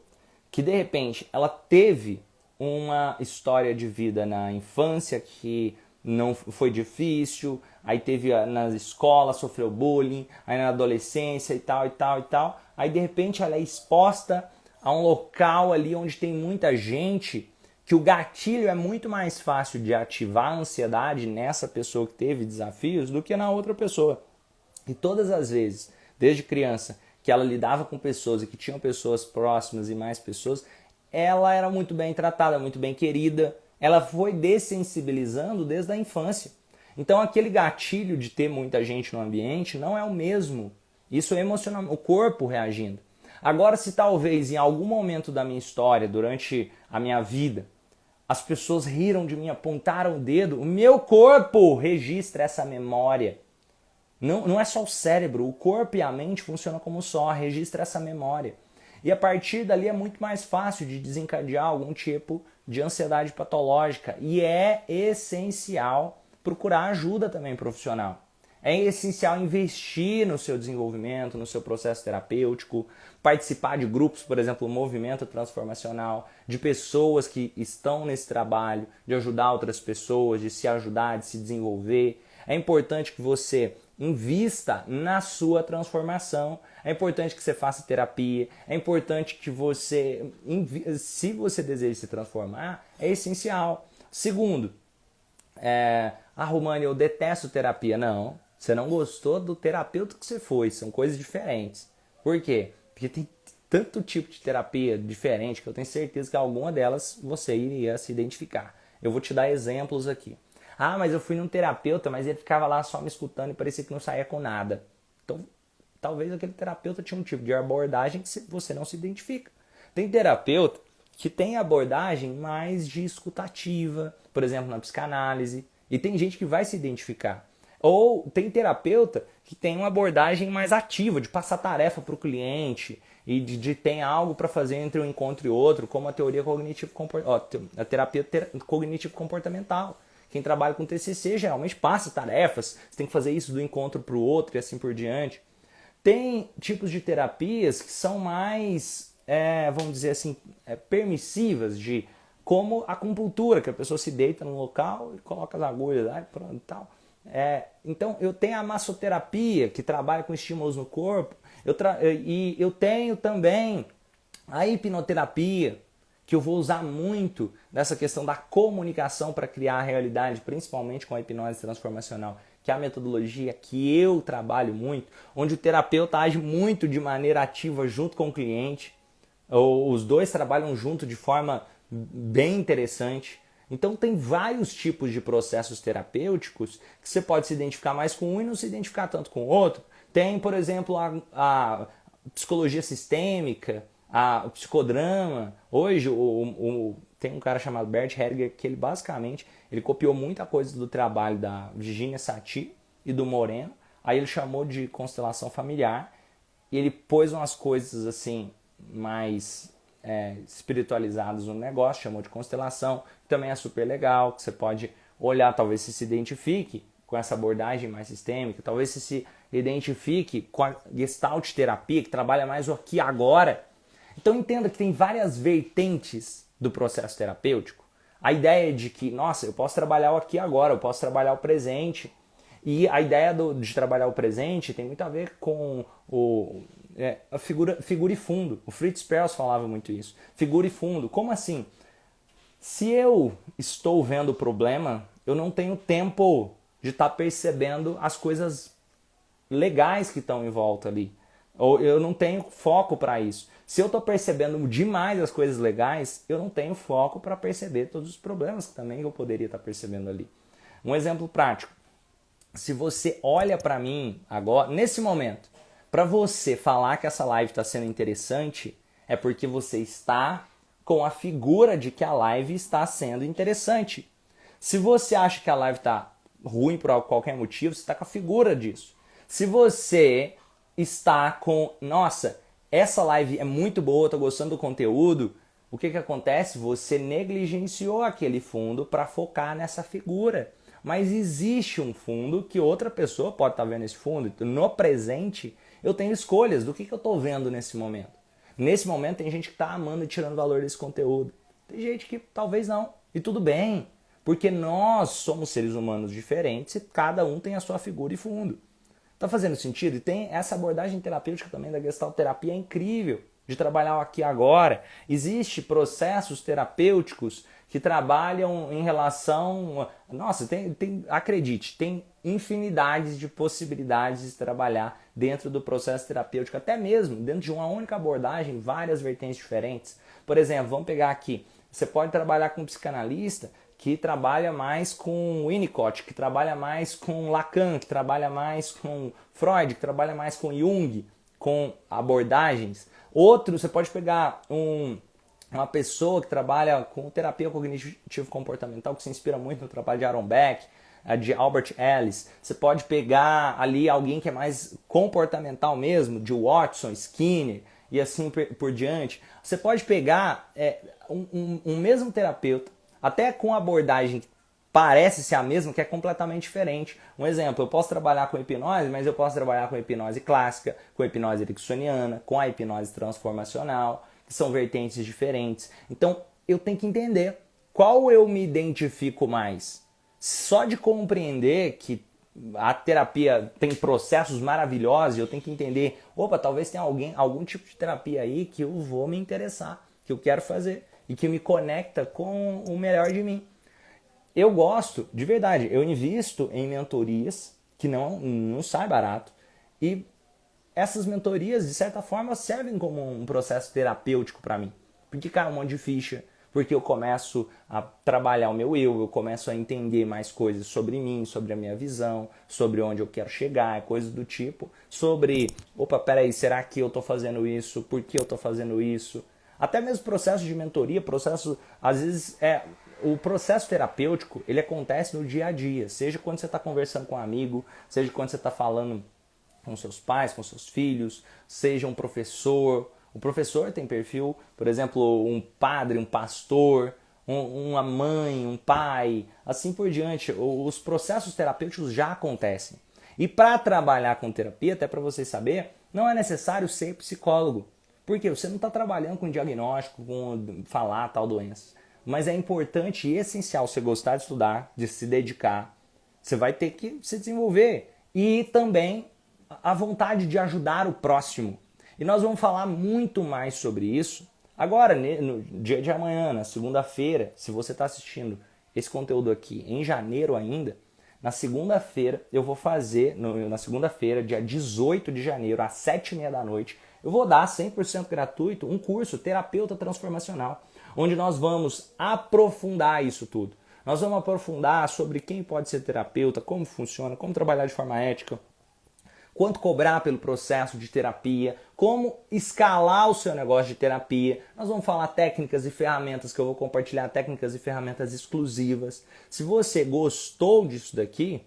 que de repente ela teve uma história de vida na infância que não foi difícil, aí teve na escola, sofreu bullying, aí na adolescência e tal, e tal, e tal. Aí de repente ela é exposta a um local ali onde tem muita gente, que o gatilho é muito mais fácil de ativar a ansiedade nessa pessoa que teve desafios do que na outra pessoa. E todas as vezes, desde criança, que ela lidava com pessoas e que tinham pessoas próximas e mais pessoas, ela era muito bem tratada, muito bem querida. Ela foi dessensibilizando desde a infância. Então aquele gatilho de ter muita gente no ambiente não é o mesmo. Isso é emocional, o corpo reagindo. Agora, se talvez em algum momento da minha história, durante a minha vida, as pessoas riram de mim, apontaram o dedo, o meu corpo registra essa memória. Não é só o cérebro, o corpo e a mente funcionam como só, registra essa memória. E a partir dali é muito mais fácil de desencadear algum tipo de ansiedade patológica. E é essencial procurar ajuda também profissional. É essencial investir no seu desenvolvimento, no seu processo terapêutico, participar de grupos, por exemplo, o movimento transformacional, de pessoas que estão nesse trabalho, de ajudar outras pessoas, de se ajudar, de se desenvolver. É importante que você invista na sua transformação, é importante que você faça terapia, é importante que você, se você deseja se transformar, é essencial. Segundo, Romani, eu detesto terapia. Não, você não gostou do terapeuta que você foi, são coisas diferentes. Por quê? Porque tem tanto tipo de terapia diferente que eu tenho certeza que alguma delas você iria se identificar. Eu vou te dar exemplos aqui. Mas eu fui num terapeuta, mas ele ficava lá só me escutando e parecia que não saía com nada. Então, talvez aquele terapeuta tinha um tipo de abordagem que você não se identifica. Tem terapeuta que tem abordagem mais de escutativa, por exemplo, na psicanálise, e tem gente que vai se identificar. Ou tem terapeuta que tem uma abordagem mais ativa, de passar tarefa para o cliente e de ter algo para fazer entre um encontro e outro, como a teoria a terapia cognitivo-comportamental. Quem trabalha com TCC geralmente passa tarefas, você tem que fazer isso do encontro para o outro e assim por diante. Tem tipos de terapias que são mais, vamos dizer assim, permissivas, como a acupuntura, que a pessoa se deita num local e coloca as agulhas lá e pronto e tal. Então eu tenho a massoterapia, que trabalha com estímulos no corpo, e eu tenho também a hipnoterapia, que eu vou usar muito nessa questão da comunicação para criar a realidade, principalmente com a hipnose transformacional, que é a metodologia que eu trabalho muito, onde o terapeuta age muito de maneira ativa junto com o cliente, ou os dois trabalham junto de forma bem interessante. Então tem vários tipos de processos terapêuticos que você pode se identificar mais com um e não se identificar tanto com o outro. Tem, por exemplo, a psicologia sistêmica, o psicodrama. Hoje tem um cara chamado Bert Hellinger que ele basicamente copiou muita coisa do trabalho da Virginia Satir e do Moreno. Aí ele chamou de constelação familiar e ele pôs umas coisas assim mais espiritualizadas no negócio, chamou de constelação. Também é super legal, que você pode olhar, talvez você se identifique com essa abordagem mais sistêmica, talvez você se identifique com a Gestalt terapia, que trabalha mais o aqui e agora. Então entenda que tem várias vertentes do processo terapêutico. A ideia de que, nossa, eu posso trabalhar o aqui e agora, eu posso trabalhar o presente. E a ideia de trabalhar o presente tem muito a ver com a figura e fundo. O Fritz Perls falava muito isso. Figura e fundo. Como assim? Se eu estou vendo o problema, eu não tenho tempo de estar percebendo as coisas legais que estão em volta ali. Ou eu não tenho foco para isso. Se eu estou percebendo demais as coisas legais, eu não tenho foco para perceber todos os problemas que também eu poderia estar percebendo ali. Um exemplo prático. Se você olha para mim agora, nesse momento, para você falar que essa live está sendo interessante, é porque você está com a figura de que a live está sendo interessante. Se você acha que a live está ruim por qualquer motivo, você está com a figura disso. Se você está com, nossa, essa live é muito boa, estou gostando do conteúdo, o que acontece? Você negligenciou aquele fundo para focar nessa figura. Mas existe um fundo que outra pessoa pode estar vendo esse fundo. No presente, eu tenho escolhas do que eu estou vendo nesse momento. Nesse momento, tem gente que está amando e tirando valor desse conteúdo. Tem gente que talvez não. E tudo bem, porque nós somos seres humanos diferentes e cada um tem a sua figura e fundo. Tá fazendo sentido? E tem essa abordagem terapêutica também da Gestalt terapia, é incrível de trabalhar aqui agora. Existem processos terapêuticos que trabalham em relação... Nossa, acredite, tem infinidades de possibilidades de trabalhar dentro do processo terapêutico, até mesmo dentro de uma única abordagem, várias vertentes diferentes. Por exemplo, vamos pegar aqui, você pode trabalhar com um psicanalista que trabalha mais com Winnicott, que trabalha mais com Lacan, que trabalha mais com Freud, que trabalha mais com Jung, com abordagens. Outro, você pode pegar uma pessoa que trabalha com terapia cognitivo-comportamental, que se inspira muito no trabalho de Aaron Beck, de Albert Ellis. Você pode pegar ali alguém que é mais comportamental mesmo, de Watson, Skinner e assim por diante. Você pode pegar um mesmo terapeuta, até com abordagem que parece ser a mesma, que é completamente diferente. Um exemplo, eu posso trabalhar com hipnose, mas eu posso trabalhar com hipnose clássica, com hipnose ericksoniana, com a hipnose transformacional, que são vertentes diferentes. Então, eu tenho que entender qual eu me identifico mais. Só de compreender que a terapia tem processos maravilhosos, eu tenho que entender, opa, talvez tenha algum tipo de terapia aí que eu vou me interessar, que eu quero fazer e que me conecta com o melhor de mim. Eu gosto, de verdade, eu invisto em mentorias que não sai barato e essas mentorias, de certa forma, servem como um processo terapêutico para mim. Porque cai um monte de ficha, porque eu começo a trabalhar o meu eu começo a entender mais coisas sobre mim, sobre a minha visão, sobre onde eu quero chegar, coisas do tipo, sobre, opa, peraí, será que eu estou fazendo isso? Por que eu estou fazendo isso? Até mesmo processo de mentoria, às vezes o processo terapêutico, ele acontece no dia a dia, seja quando você está conversando com um amigo, seja quando você está falando com seus pais, com seus filhos, seja um professor. O professor tem perfil, por exemplo, um padre, um pastor, uma mãe, um pai, assim por diante. Os processos terapêuticos já acontecem. E para trabalhar com terapia, até para vocês saberem, não é necessário ser psicólogo. Porque você não está trabalhando com diagnóstico, com falar tal doença. Mas é importante e essencial você gostar de estudar, de se dedicar. Você vai ter que se desenvolver. E também a vontade de ajudar o próximo. E nós vamos falar muito mais sobre isso agora, no dia de amanhã, na segunda-feira. Se você está assistindo esse conteúdo aqui em janeiro ainda, na segunda-feira eu vou fazer, na segunda-feira, dia 18 de janeiro, às 7h30 da noite, eu vou dar 100% gratuito um curso Terapeuta Transformacional, onde nós vamos aprofundar isso tudo. Nós vamos aprofundar sobre quem pode ser terapeuta, como funciona, como trabalhar de forma ética, quanto cobrar pelo processo de terapia, como escalar o seu negócio de terapia. Nós vamos falar técnicas e ferramentas, que eu vou compartilhar técnicas e ferramentas exclusivas. Se você gostou disso daqui,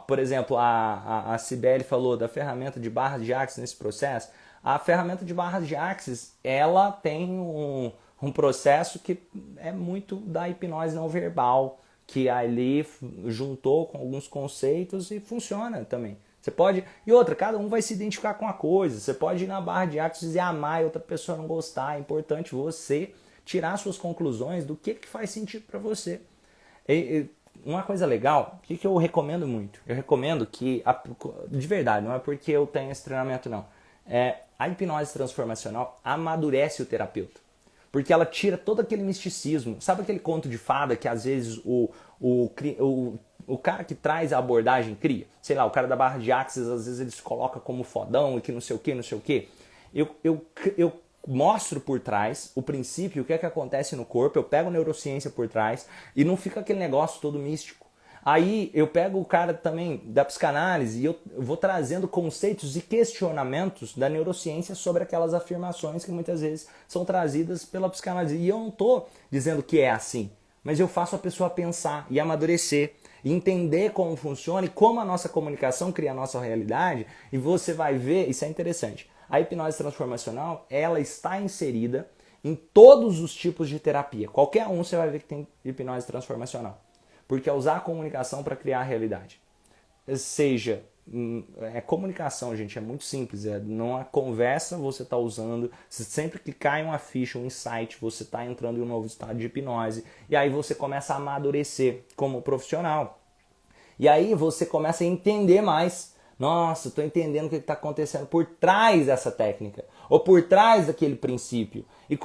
por exemplo, a Cibele falou da ferramenta de barras de axis nesse processo. A ferramenta de barras de axis, ela tem um processo que é muito da hipnose não verbal, que ali juntou com alguns conceitos e funciona também. Você pode... E outra, cada um vai se identificar com a coisa. Você pode ir na barra de axis e amar e outra pessoa não gostar. É importante você tirar suas conclusões do que faz sentido para você. Uma coisa legal, o que eu recomendo muito? Eu recomendo que, de verdade, não é porque eu tenho esse treinamento não, a hipnose transformacional amadurece o terapeuta. Porque ela tira todo aquele misticismo. Sabe aquele conto de fada que às vezes o cara que traz a abordagem cria? Sei lá, o cara da barra de axis, às vezes ele se coloca como fodão e que não sei o que, não sei o que. Eu mostro por trás o princípio, o que é que acontece no corpo, eu pego neurociência por trás e não fica aquele negócio todo místico. Aí eu pego o cara também da psicanálise e eu vou trazendo conceitos e questionamentos da neurociência sobre aquelas afirmações que muitas vezes são trazidas pela psicanálise. E eu não estou dizendo que é assim, mas eu faço a pessoa pensar e amadurecer, e entender como funciona e como a nossa comunicação cria a nossa realidade. E você vai ver, isso é interessante, a hipnose transformacional, ela está inserida em todos os tipos de terapia. Qualquer um você vai ver que tem hipnose transformacional. Porque é usar a comunicação para criar a realidade. Seja É comunicação, gente, é muito simples. Numa conversa você está usando, sempre que cai uma ficha, um insight, você está entrando em um novo estado de hipnose. E aí você começa a amadurecer como profissional. E aí você começa a entender mais. Nossa, estou entendendo o que está acontecendo por trás dessa técnica, ou por trás daquele princípio. E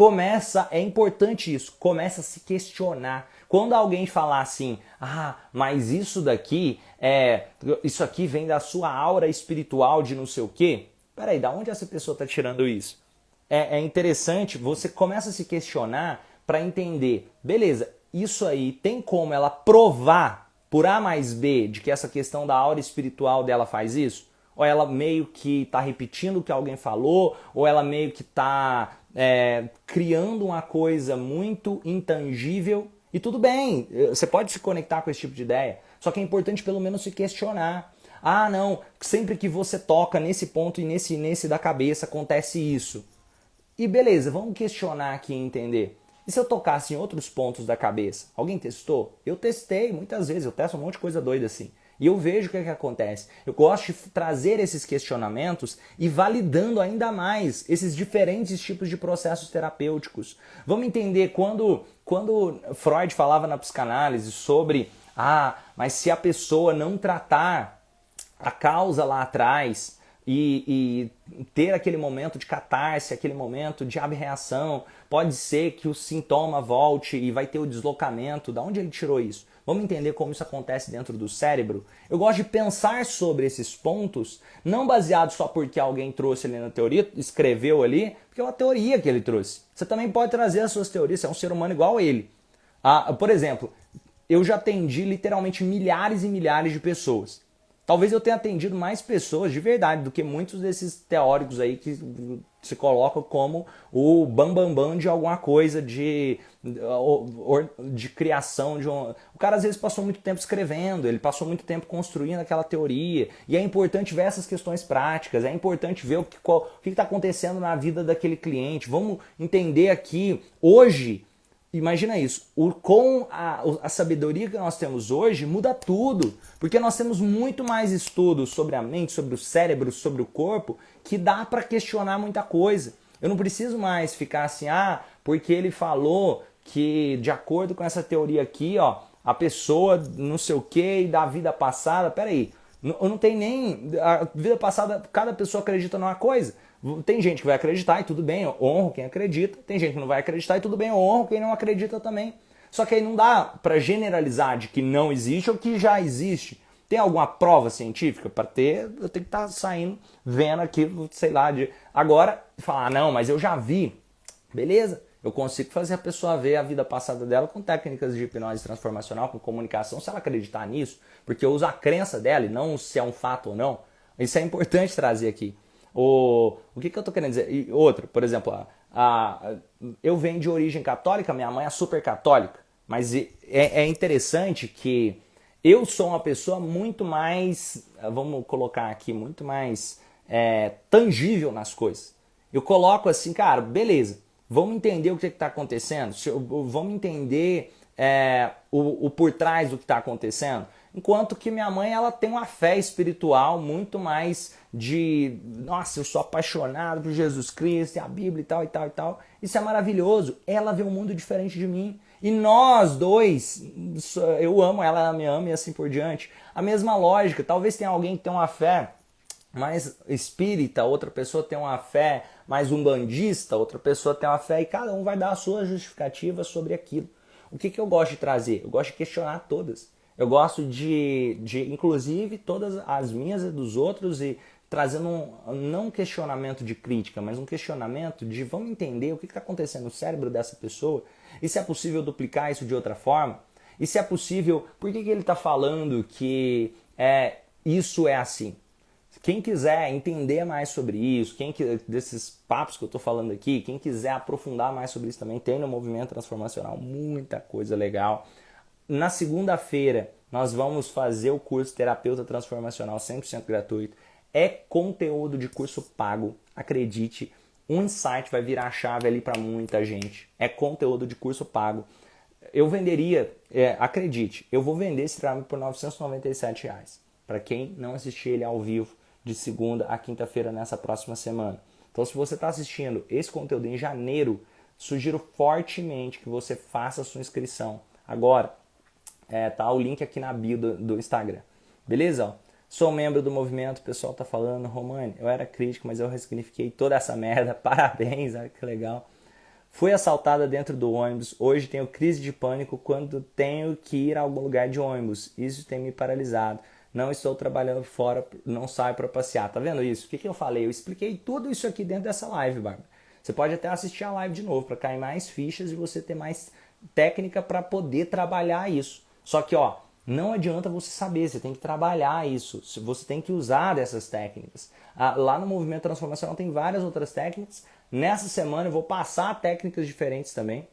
é importante isso, começa a se questionar. Quando alguém falar assim, mas isso aqui vem da sua aura espiritual de não sei o quê. Peraí, da onde essa pessoa está tirando isso? É interessante, você começa a se questionar para entender, beleza, isso aí tem como ela provar por A mais B de que essa questão da aura espiritual dela faz isso? Ou ela meio que está repetindo o que alguém falou, ou ela meio que está criando uma coisa muito intangível. E tudo bem, você pode se conectar com esse tipo de ideia, só que é importante pelo menos se questionar. Não, sempre que você toca nesse ponto e nesse da cabeça acontece isso. E beleza, vamos questionar aqui e entender. E se eu tocasse em outros pontos da cabeça? Alguém testou? Eu testei muitas vezes, eu testo um monte de coisa doida assim. E eu vejo o que acontece. Eu gosto de trazer esses questionamentos e validando ainda mais esses diferentes tipos de processos terapêuticos. Vamos entender quando Freud falava na psicanálise sobre mas se a pessoa não tratar a causa lá atrás e ter aquele momento de catarse, aquele momento de abreação, pode ser que o sintoma volte e vai ter o deslocamento. Da onde ele tirou isso? Vamos entender como isso acontece dentro do cérebro? Eu gosto de pensar sobre esses pontos, não baseado só porque alguém trouxe ali na teoria, escreveu ali, porque é uma teoria que ele trouxe. Você também pode trazer as suas teorias, você é um ser humano igual a ele. Por exemplo, eu já atendi literalmente milhares e milhares de pessoas. Talvez eu tenha atendido mais pessoas de verdade do que muitos desses teóricos aí que se colocam como o bambambam de alguma coisa de criação. O cara às vezes passou muito tempo escrevendo, ele passou muito tempo construindo aquela teoria. E é importante ver essas questões práticas, é importante ver o que está acontecendo na vida daquele cliente. Vamos entender aqui, hoje... Imagina isso, com a sabedoria que nós temos hoje, muda tudo. Porque nós temos muito mais estudos sobre a mente, sobre o cérebro, sobre o corpo, que dá para questionar muita coisa. Eu não preciso mais ficar assim, porque ele falou que, de acordo com essa teoria aqui, a pessoa não sei o que, da vida passada, peraí, eu não tenho nem... A vida passada, cada pessoa acredita numa coisa. Tem gente que vai acreditar e tudo bem, eu honro quem acredita. Tem gente que não vai acreditar e tudo bem, eu honro quem não acredita também. Só que aí não dá para generalizar de que não existe ou que já existe. Tem alguma prova científica para ter? Eu tenho que estar saindo, vendo aquilo, sei lá, agora falar, não, mas eu já vi. Beleza, eu consigo fazer a pessoa ver a vida passada dela com técnicas de hipnose transformacional, com comunicação, se ela acreditar nisso, porque eu uso a crença dela e não se é um fato ou não. Isso é importante trazer aqui. O que eu tô querendo dizer? E outra, por exemplo, eu venho de origem católica, minha mãe é super católica, mas é interessante que eu sou uma pessoa muito mais, vamos colocar aqui, muito mais tangível nas coisas. Eu coloco assim, cara, beleza, vamos entender o que está acontecendo, vamos entender o por trás do que está acontecendo. Enquanto que minha mãe, ela tem uma fé espiritual muito mais nossa, eu sou apaixonado por Jesus Cristo, e a Bíblia e tal, e tal, e tal. Isso é maravilhoso. Ela vê um mundo diferente de mim. E nós dois, eu amo ela, ela me ama e assim por diante. A mesma lógica. Talvez tenha alguém que tem uma fé mais espírita, outra pessoa tem uma fé mais umbandista, outra pessoa tem uma fé, e cada um vai dar a sua justificativa sobre aquilo. O que eu gosto de trazer? Eu gosto de questionar todas. Eu gosto de inclusive, todas as minhas e dos outros, e trazendo não um questionamento de crítica, mas um questionamento de vamos entender o que está acontecendo no cérebro dessa pessoa, e se é possível duplicar isso de outra forma, e se é possível, por que ele está falando que isso é assim? Quem quiser entender mais sobre isso, desses papos que eu estou falando aqui, quem quiser aprofundar mais sobre isso também, tem no Movimento Transformacional muita coisa legal. Na segunda-feira, nós vamos fazer o curso Terapeuta Transformacional 100% gratuito. É conteúdo de curso pago, acredite. Um insight vai virar a chave ali para muita gente. É conteúdo de curso pago. Eu venderia, acredite, eu vou vender esse trabalho por R$ 997. para quem não assistir ele ao vivo de segunda a quinta-feira nessa próxima semana. Então, se você está assistindo esse conteúdo em janeiro, sugiro fortemente que você faça a sua inscrição agora. Tá o link aqui na bio do Instagram. Beleza? Sou membro do movimento, o pessoal tá falando, Romani, eu era crítico, mas eu ressignifiquei toda essa merda, parabéns, olha que legal. Fui assaltada dentro do ônibus, hoje tenho crise de pânico quando tenho que ir a algum lugar de ônibus, isso tem me paralisado. Não estou trabalhando fora, não saio para passear. Tá vendo isso? O que eu falei? Eu expliquei tudo isso aqui dentro dessa live, Bárbara. Você pode até assistir a live de novo para cair mais fichas e você ter mais técnica para poder trabalhar isso. Só que, não adianta você saber, você tem que trabalhar isso, você tem que usar dessas técnicas. Lá no Movimento Transformacional tem várias outras técnicas. Nessa semana eu vou passar técnicas diferentes também.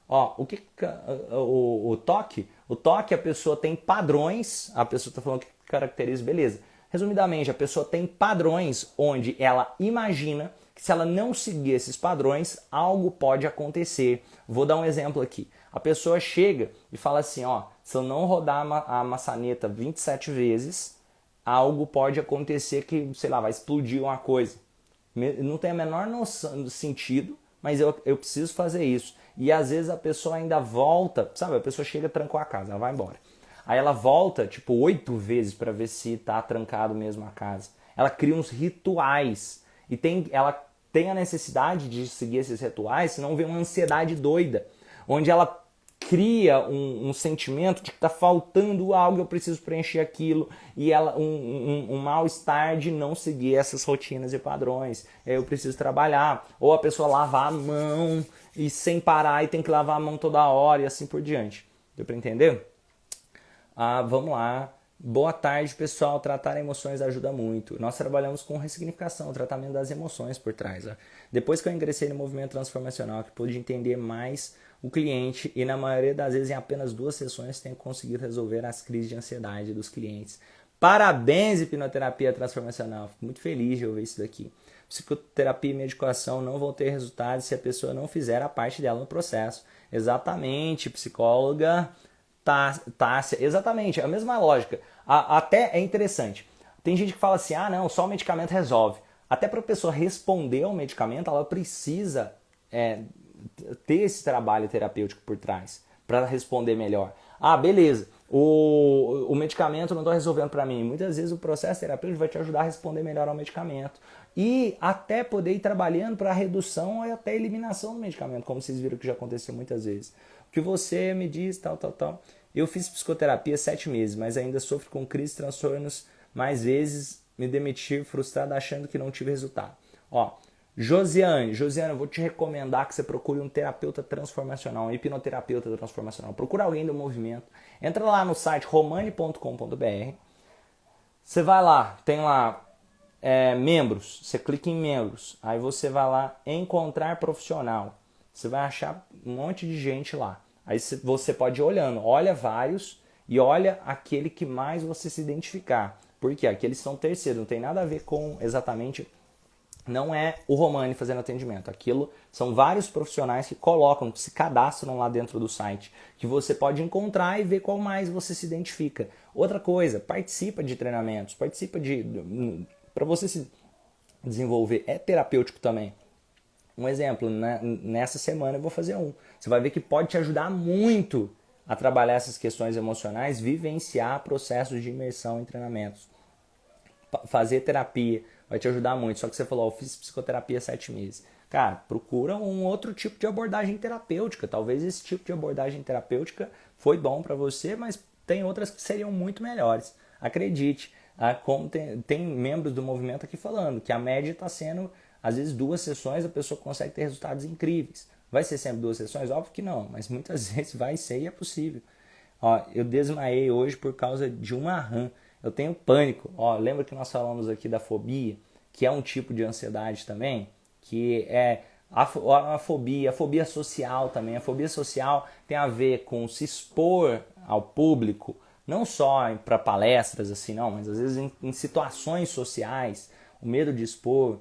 O toque? O toque, a pessoa tem padrões, a pessoa está falando que caracteriza, beleza. Resumidamente, a pessoa tem padrões onde ela imagina que se ela não seguir esses padrões, algo pode acontecer. Vou dar um exemplo aqui. A pessoa chega e fala assim, se eu não rodar a maçaneta 27 vezes, algo pode acontecer que, sei lá, vai explodir uma coisa. Não tem a menor noção do sentido, mas eu preciso fazer isso. E às vezes a pessoa ainda volta, sabe? A pessoa chega, trancou a casa, ela vai embora. Aí ela volta, 8 vezes para ver se tá trancado mesmo a casa. Ela cria uns rituais. E ela tem a necessidade de seguir esses rituais, senão vem uma ansiedade doida. Onde ela cria um sentimento de que está faltando algo, eu preciso preencher aquilo, e ela um mal-estar de não seguir essas rotinas e padrões. Eu preciso trabalhar. Ou a pessoa lava a mão e sem parar e tem que lavar a mão toda hora e assim por diante. Deu para entender? Vamos lá. Boa tarde, pessoal. Tratar emoções ajuda muito. Nós trabalhamos com ressignificação, o tratamento das emoções por trás. Depois que eu ingressei no movimento transformacional, que pude entender mais o cliente e na maioria das vezes em apenas 2 sessões tenho conseguido resolver as crises de ansiedade dos clientes. Parabéns, hipnoterapia transformacional. Fico muito feliz de ouvir isso daqui. Psicoterapia e medicação não vão ter resultados se a pessoa não fizer a parte dela no processo. Exatamente, psicóloga Tássia. Exatamente, a mesma lógica. Até é interessante. Tem gente que fala assim, não, só o medicamento resolve. Até para a pessoa responder ao medicamento, ela precisa ter esse trabalho terapêutico por trás para responder melhor. Beleza, o medicamento não está resolvendo para mim. Muitas vezes o processo terapêutico vai te ajudar a responder melhor ao medicamento. E até poder ir trabalhando para a redução e até a eliminação do medicamento, como vocês viram que já aconteceu muitas vezes. O que você me diz, tal. Eu fiz psicoterapia 7 meses, mas ainda sofro com crises, transtornos, mais vezes me demitir frustrado achando que não tive resultado. Josiane, eu vou te recomendar que você procure um terapeuta transformacional, um hipnoterapeuta transformacional. Procura alguém do movimento. Entra lá no site romani.com.br. Você vai lá, tem lá membros. Você clica em membros. Aí você vai lá, encontrar profissional. Você vai achar um monte de gente lá. Aí você pode ir olhando. Olha vários e olha aquele que mais você se identificar. Porque aqueles são terceiros, não tem nada a ver com exatamente... Não é o Romani fazendo atendimento. Aquilo são vários profissionais que colocam, que se cadastram lá dentro do site, que você pode encontrar e ver qual mais você se identifica. Outra coisa, participa de treinamentos, para você se desenvolver. É terapêutico também. Um exemplo, nessa semana eu vou fazer um. Você vai ver que pode te ajudar muito a trabalhar essas questões emocionais, vivenciar processos de imersão em treinamentos. Fazer terapia vai te ajudar muito. Só que você falou, eu fiz psicoterapia 7 meses. Cara, procura um outro tipo de abordagem terapêutica. Talvez esse tipo de abordagem terapêutica foi bom para você, mas tem outras que seriam muito melhores. Acredite, como tem membros do movimento aqui falando que a média está sendo, às vezes, 2 sessões, a pessoa consegue ter resultados incríveis. Vai ser sempre 2 sessões? Óbvio que não, mas muitas vezes vai ser e é possível. Eu desmaiei hoje por causa de uma rã. Eu tenho pânico. Lembra que nós falamos aqui da fobia, que é um tipo de ansiedade também, que é a fobia social também. A fobia social tem a ver com se expor ao público, não só para palestras assim, não, mas às vezes em situações sociais, o medo de expor.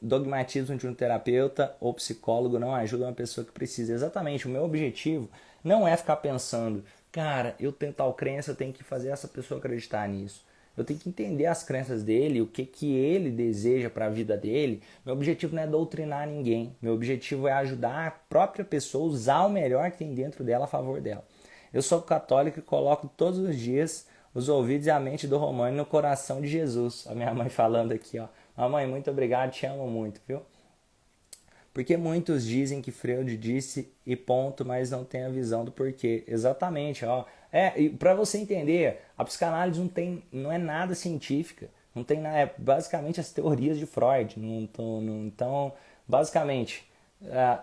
Dogmatismo de um terapeuta ou psicólogo não ajuda uma pessoa que precisa. Exatamente, o meu objetivo não é ficar pensando Cara, eu tenho tal crença, eu tenho que fazer essa pessoa acreditar nisso. Eu tenho que entender as crenças dele, o que que ele deseja para a vida dele. Meu objetivo não é doutrinar ninguém. Meu objetivo é ajudar a própria pessoa a usar o melhor que tem dentro dela a favor dela. Eu sou católico e coloco todos os dias os ouvidos e a mente do Romani no coração de Jesus. A minha mãe falando aqui, ó. Mamãe, muito obrigado, te amo muito, viu? Porque muitos dizem que Freud disse e ponto, mas não tem a visão do porquê. Exatamente, ó. E para você entender, a psicanálise não é nada científica. Não tem nada, é basicamente as teorias de Freud. Então, basicamente,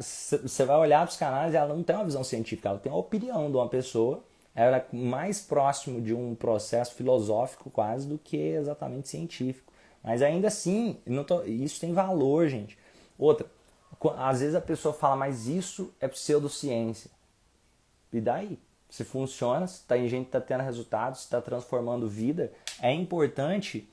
você vai olhar a psicanálise, ela não tem uma visão científica, ela tem a opinião de uma pessoa. Ela é mais próximo de um processo filosófico quase do que exatamente científico. Mas ainda assim, isso tem valor, gente. Outra, às vezes a pessoa fala, mas isso é pseudociência. E daí? Se funciona, se tem gente que está tendo resultados, se está transformando vida, é importante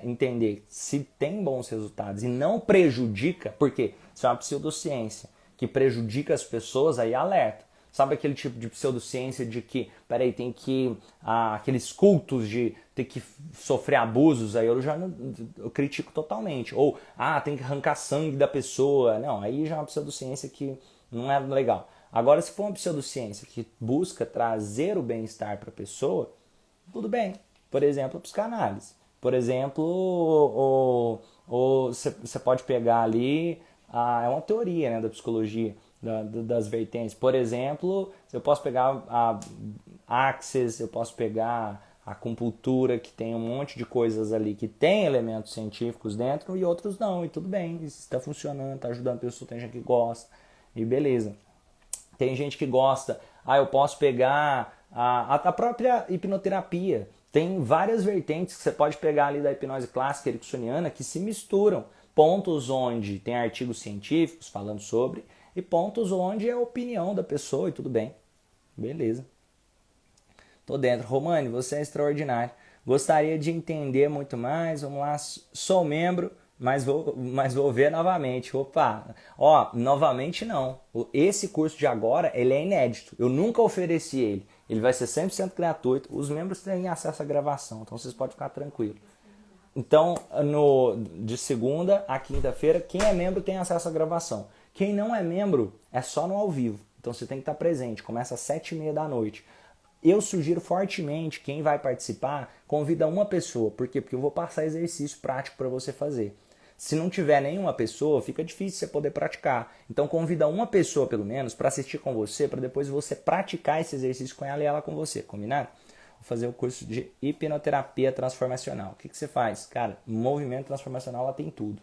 entender se tem bons resultados e não prejudica, porque se é uma pseudociência que prejudica as pessoas, aí alerta. Sabe aquele tipo de pseudociência de que, peraí, tem que... aqueles cultos de ter que sofrer abusos, aí eu critico totalmente. Ou, tem que arrancar sangue da pessoa. Não, aí já é uma pseudociência que não é legal. Agora, se for uma pseudociência que busca trazer o bem-estar para a pessoa, tudo bem. Por exemplo, a psicanálise. Por exemplo, você pode pegar ali... é uma teoria, né, da psicologia, das vertentes. Por exemplo, eu posso pegar a Axis, eu posso pegar a acupuntura, que tem um monte de coisas ali que tem elementos científicos dentro e outros não, e tudo bem, isso está funcionando, está ajudando a pessoa, tem gente que gosta, e beleza. Tem gente que gosta, eu posso pegar a própria hipnoterapia. Tem várias vertentes que você pode pegar ali da hipnose clássica ericksoniana que se misturam. Pontos onde tem artigos científicos falando sobre e pontos onde é a opinião da pessoa e tudo bem. Beleza. Tô dentro. Romani, você é extraordinário. Gostaria de entender muito mais. Vamos lá. Sou membro, mas vou ver novamente. Opa, novamente não. Esse curso de agora, ele é inédito. Eu nunca ofereci ele. Ele vai ser 100% gratuito. Os membros têm acesso à gravação, então vocês podem ficar tranquilos. Então, de segunda a quinta-feira, quem é membro tem acesso à gravação. Quem não é membro é só no ao vivo. Então você tem que estar presente. Começa às 7h30 da noite. Eu sugiro fortemente, quem vai participar, convida uma pessoa. Por quê? Porque eu vou passar exercício prático para você fazer. Se não tiver nenhuma pessoa, fica difícil você poder praticar. Então convida uma pessoa, pelo menos, para assistir com você, para depois você praticar esse exercício com ela e ela com você. Combinado? Vou fazer o curso de hipnoterapia transformacional. O que você faz? Cara, movimento transformacional, ela tem tudo.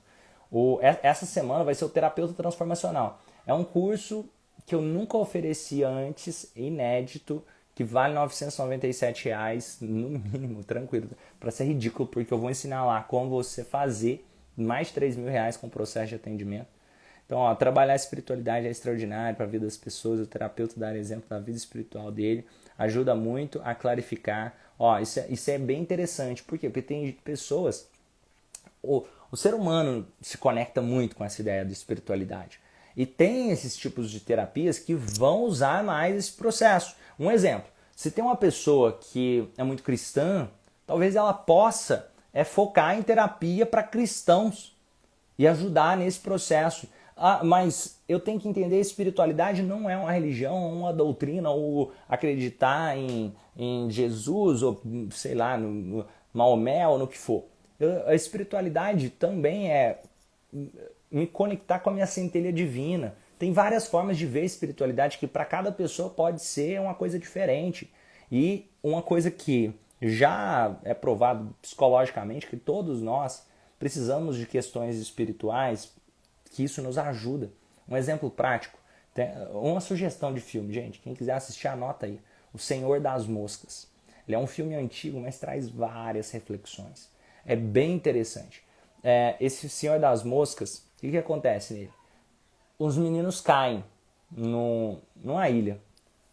Essa semana vai ser o terapeuta transformacional. É um curso que eu nunca ofereci antes, inédito, que vale R$ 997 no mínimo, tranquilo. Para ser ridículo, porque eu vou ensinar lá como você fazer mais de R$ 3.000 com o processo de atendimento. Então, trabalhar a espiritualidade é extraordinário para a vida das pessoas. O terapeuta dá exemplo da vida espiritual dele. Ajuda muito a clarificar. Isso é bem interessante. Por quê? Porque tem pessoas... O ser humano se conecta muito com essa ideia de espiritualidade. E tem esses tipos de terapias que vão usar mais esse processo. Um exemplo, se tem uma pessoa que é muito cristã, talvez ela possa focar em terapia para cristãos e ajudar nesse processo. Mas eu tenho que entender, espiritualidade não é uma religião, uma doutrina, ou acreditar em Jesus, ou sei lá, no Maomé ou no que for. A espiritualidade também é me conectar com a minha centelha divina. Tem várias formas de ver a espiritualidade que para cada pessoa pode ser uma coisa diferente. E uma coisa que já é provado psicologicamente, que todos nós precisamos de questões espirituais, que isso nos ajuda. Um exemplo prático, uma sugestão de filme, gente, quem quiser assistir, anota aí. O Senhor das Moscas. Ele é um filme antigo, mas traz várias reflexões. É bem interessante. Esse Senhor das Moscas, o que acontece nele? Os meninos caem numa ilha.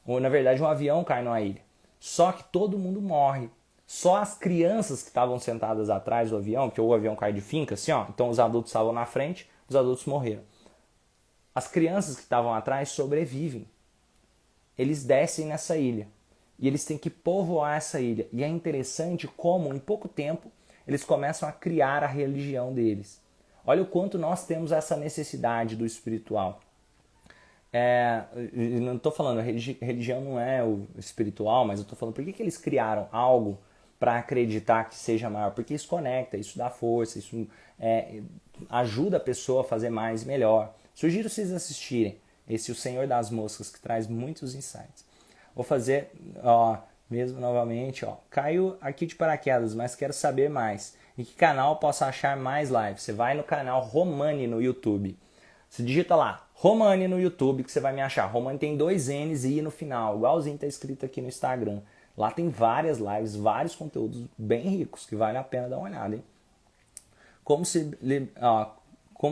Ou, na verdade, um avião cai numa ilha. Só que todo mundo morre. Só as crianças que estavam sentadas atrás do avião, que o avião cai de finca, assim, então os adultos estavam na frente, os adultos morreram. As crianças que estavam atrás sobrevivem. Eles descem nessa ilha. E eles têm que povoar essa ilha. E é interessante como, em pouco tempo, eles começam a criar a religião deles. Olha o quanto nós temos essa necessidade do espiritual. Não estou falando, religião não é o espiritual, mas eu estou falando, por que eles criaram algo para acreditar que seja maior? Porque isso conecta, isso dá força, isso ajuda a pessoa a fazer mais e melhor. Sugiro vocês assistirem esse O Senhor das Moscas, que traz muitos insights. Vou fazer, mesmo novamente, caiu aqui de paraquedas, mas quero saber mais. Em que canal posso achar mais lives? Você vai no canal Romani no YouTube. Você digita lá, Romani no YouTube, que você vai me achar. Romani tem 2 N's e I no final, igualzinho está escrito aqui no Instagram. Lá tem várias lives, vários conteúdos bem ricos, que vale a pena dar uma olhada, hein? Como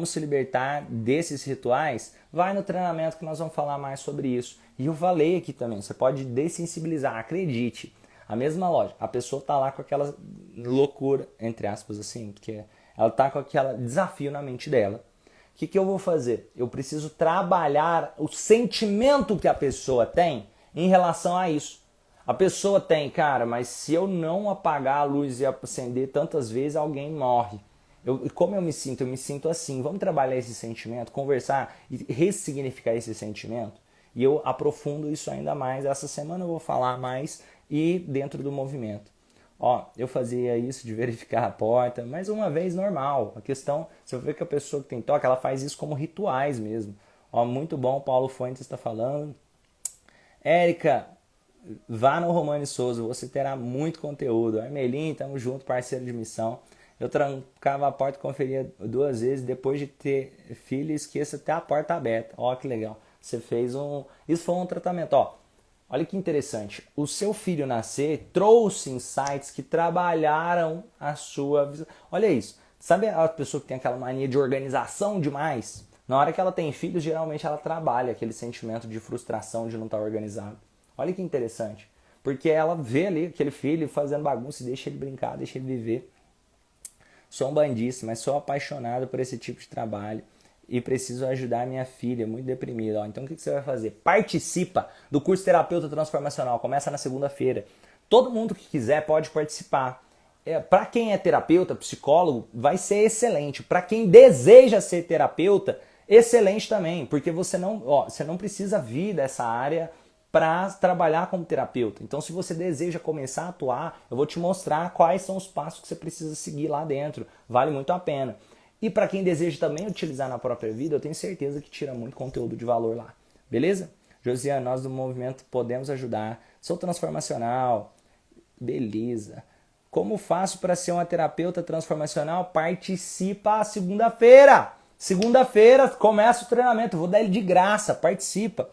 se libertar desses rituais? Vai no treinamento que nós vamos falar mais sobre isso. E eu falei aqui também, você pode dessensibilizar, acredite. A mesma lógica, a pessoa está lá com aquela loucura, entre aspas assim, porque ela está com aquele desafio na mente dela. O que eu vou fazer? Eu preciso trabalhar o sentimento que a pessoa tem em relação a isso. A pessoa tem, cara, mas se eu não apagar a luz e acender tantas vezes, alguém morre. Como eu me sinto? Eu me sinto assim. Vamos trabalhar esse sentimento, conversar e ressignificar esse sentimento? E eu aprofundo isso ainda mais. Essa semana eu vou falar mais e dentro do movimento. Eu fazia isso de verificar a porta, mas uma vez normal. A questão, você vê que a pessoa que tem toque, ela faz isso como rituais mesmo. Muito bom, o Paulo Fuentes está falando. Érica, vá no Romani Souza, você terá muito conteúdo. Armelim, tamo junto, parceiro de missão. Eu trancava a porta e conferia 2 vezes. Depois de ter filho, esqueça até a porta aberta. Que legal. Você fez Isso foi um tratamento. Olha que interessante. O seu filho nascer trouxe insights que trabalharam a sua visão. Olha isso. Sabe a pessoa que tem aquela mania de organização demais? Na hora que ela tem filhos, geralmente ela trabalha aquele sentimento de frustração de não estar organizado. Olha que interessante. Porque ela vê ali aquele filho fazendo bagunça e deixa ele brincar, deixa ele viver. Sou um bandista, mas sou apaixonado por esse tipo de trabalho e preciso ajudar minha filha, muito deprimida. Então o que você vai fazer? Participa do curso Terapeuta Transformacional, começa na segunda-feira. Todo mundo que quiser pode participar. Para quem é terapeuta, psicólogo, vai ser excelente. Para quem deseja ser terapeuta, excelente também, porque você não precisa vir dessa área para trabalhar como terapeuta. Então, se você deseja começar a atuar, eu vou te mostrar quais são os passos que você precisa seguir lá dentro. Vale muito a pena. E para quem deseja também utilizar na própria vida, eu tenho certeza que tira muito conteúdo de valor lá. Beleza? Josiane, nós do movimento podemos ajudar. Sou transformacional. Beleza. Como faço para ser uma terapeuta transformacional? Participa segunda-feira. Segunda-feira começa o treinamento. Vou dar ele de graça. Participa.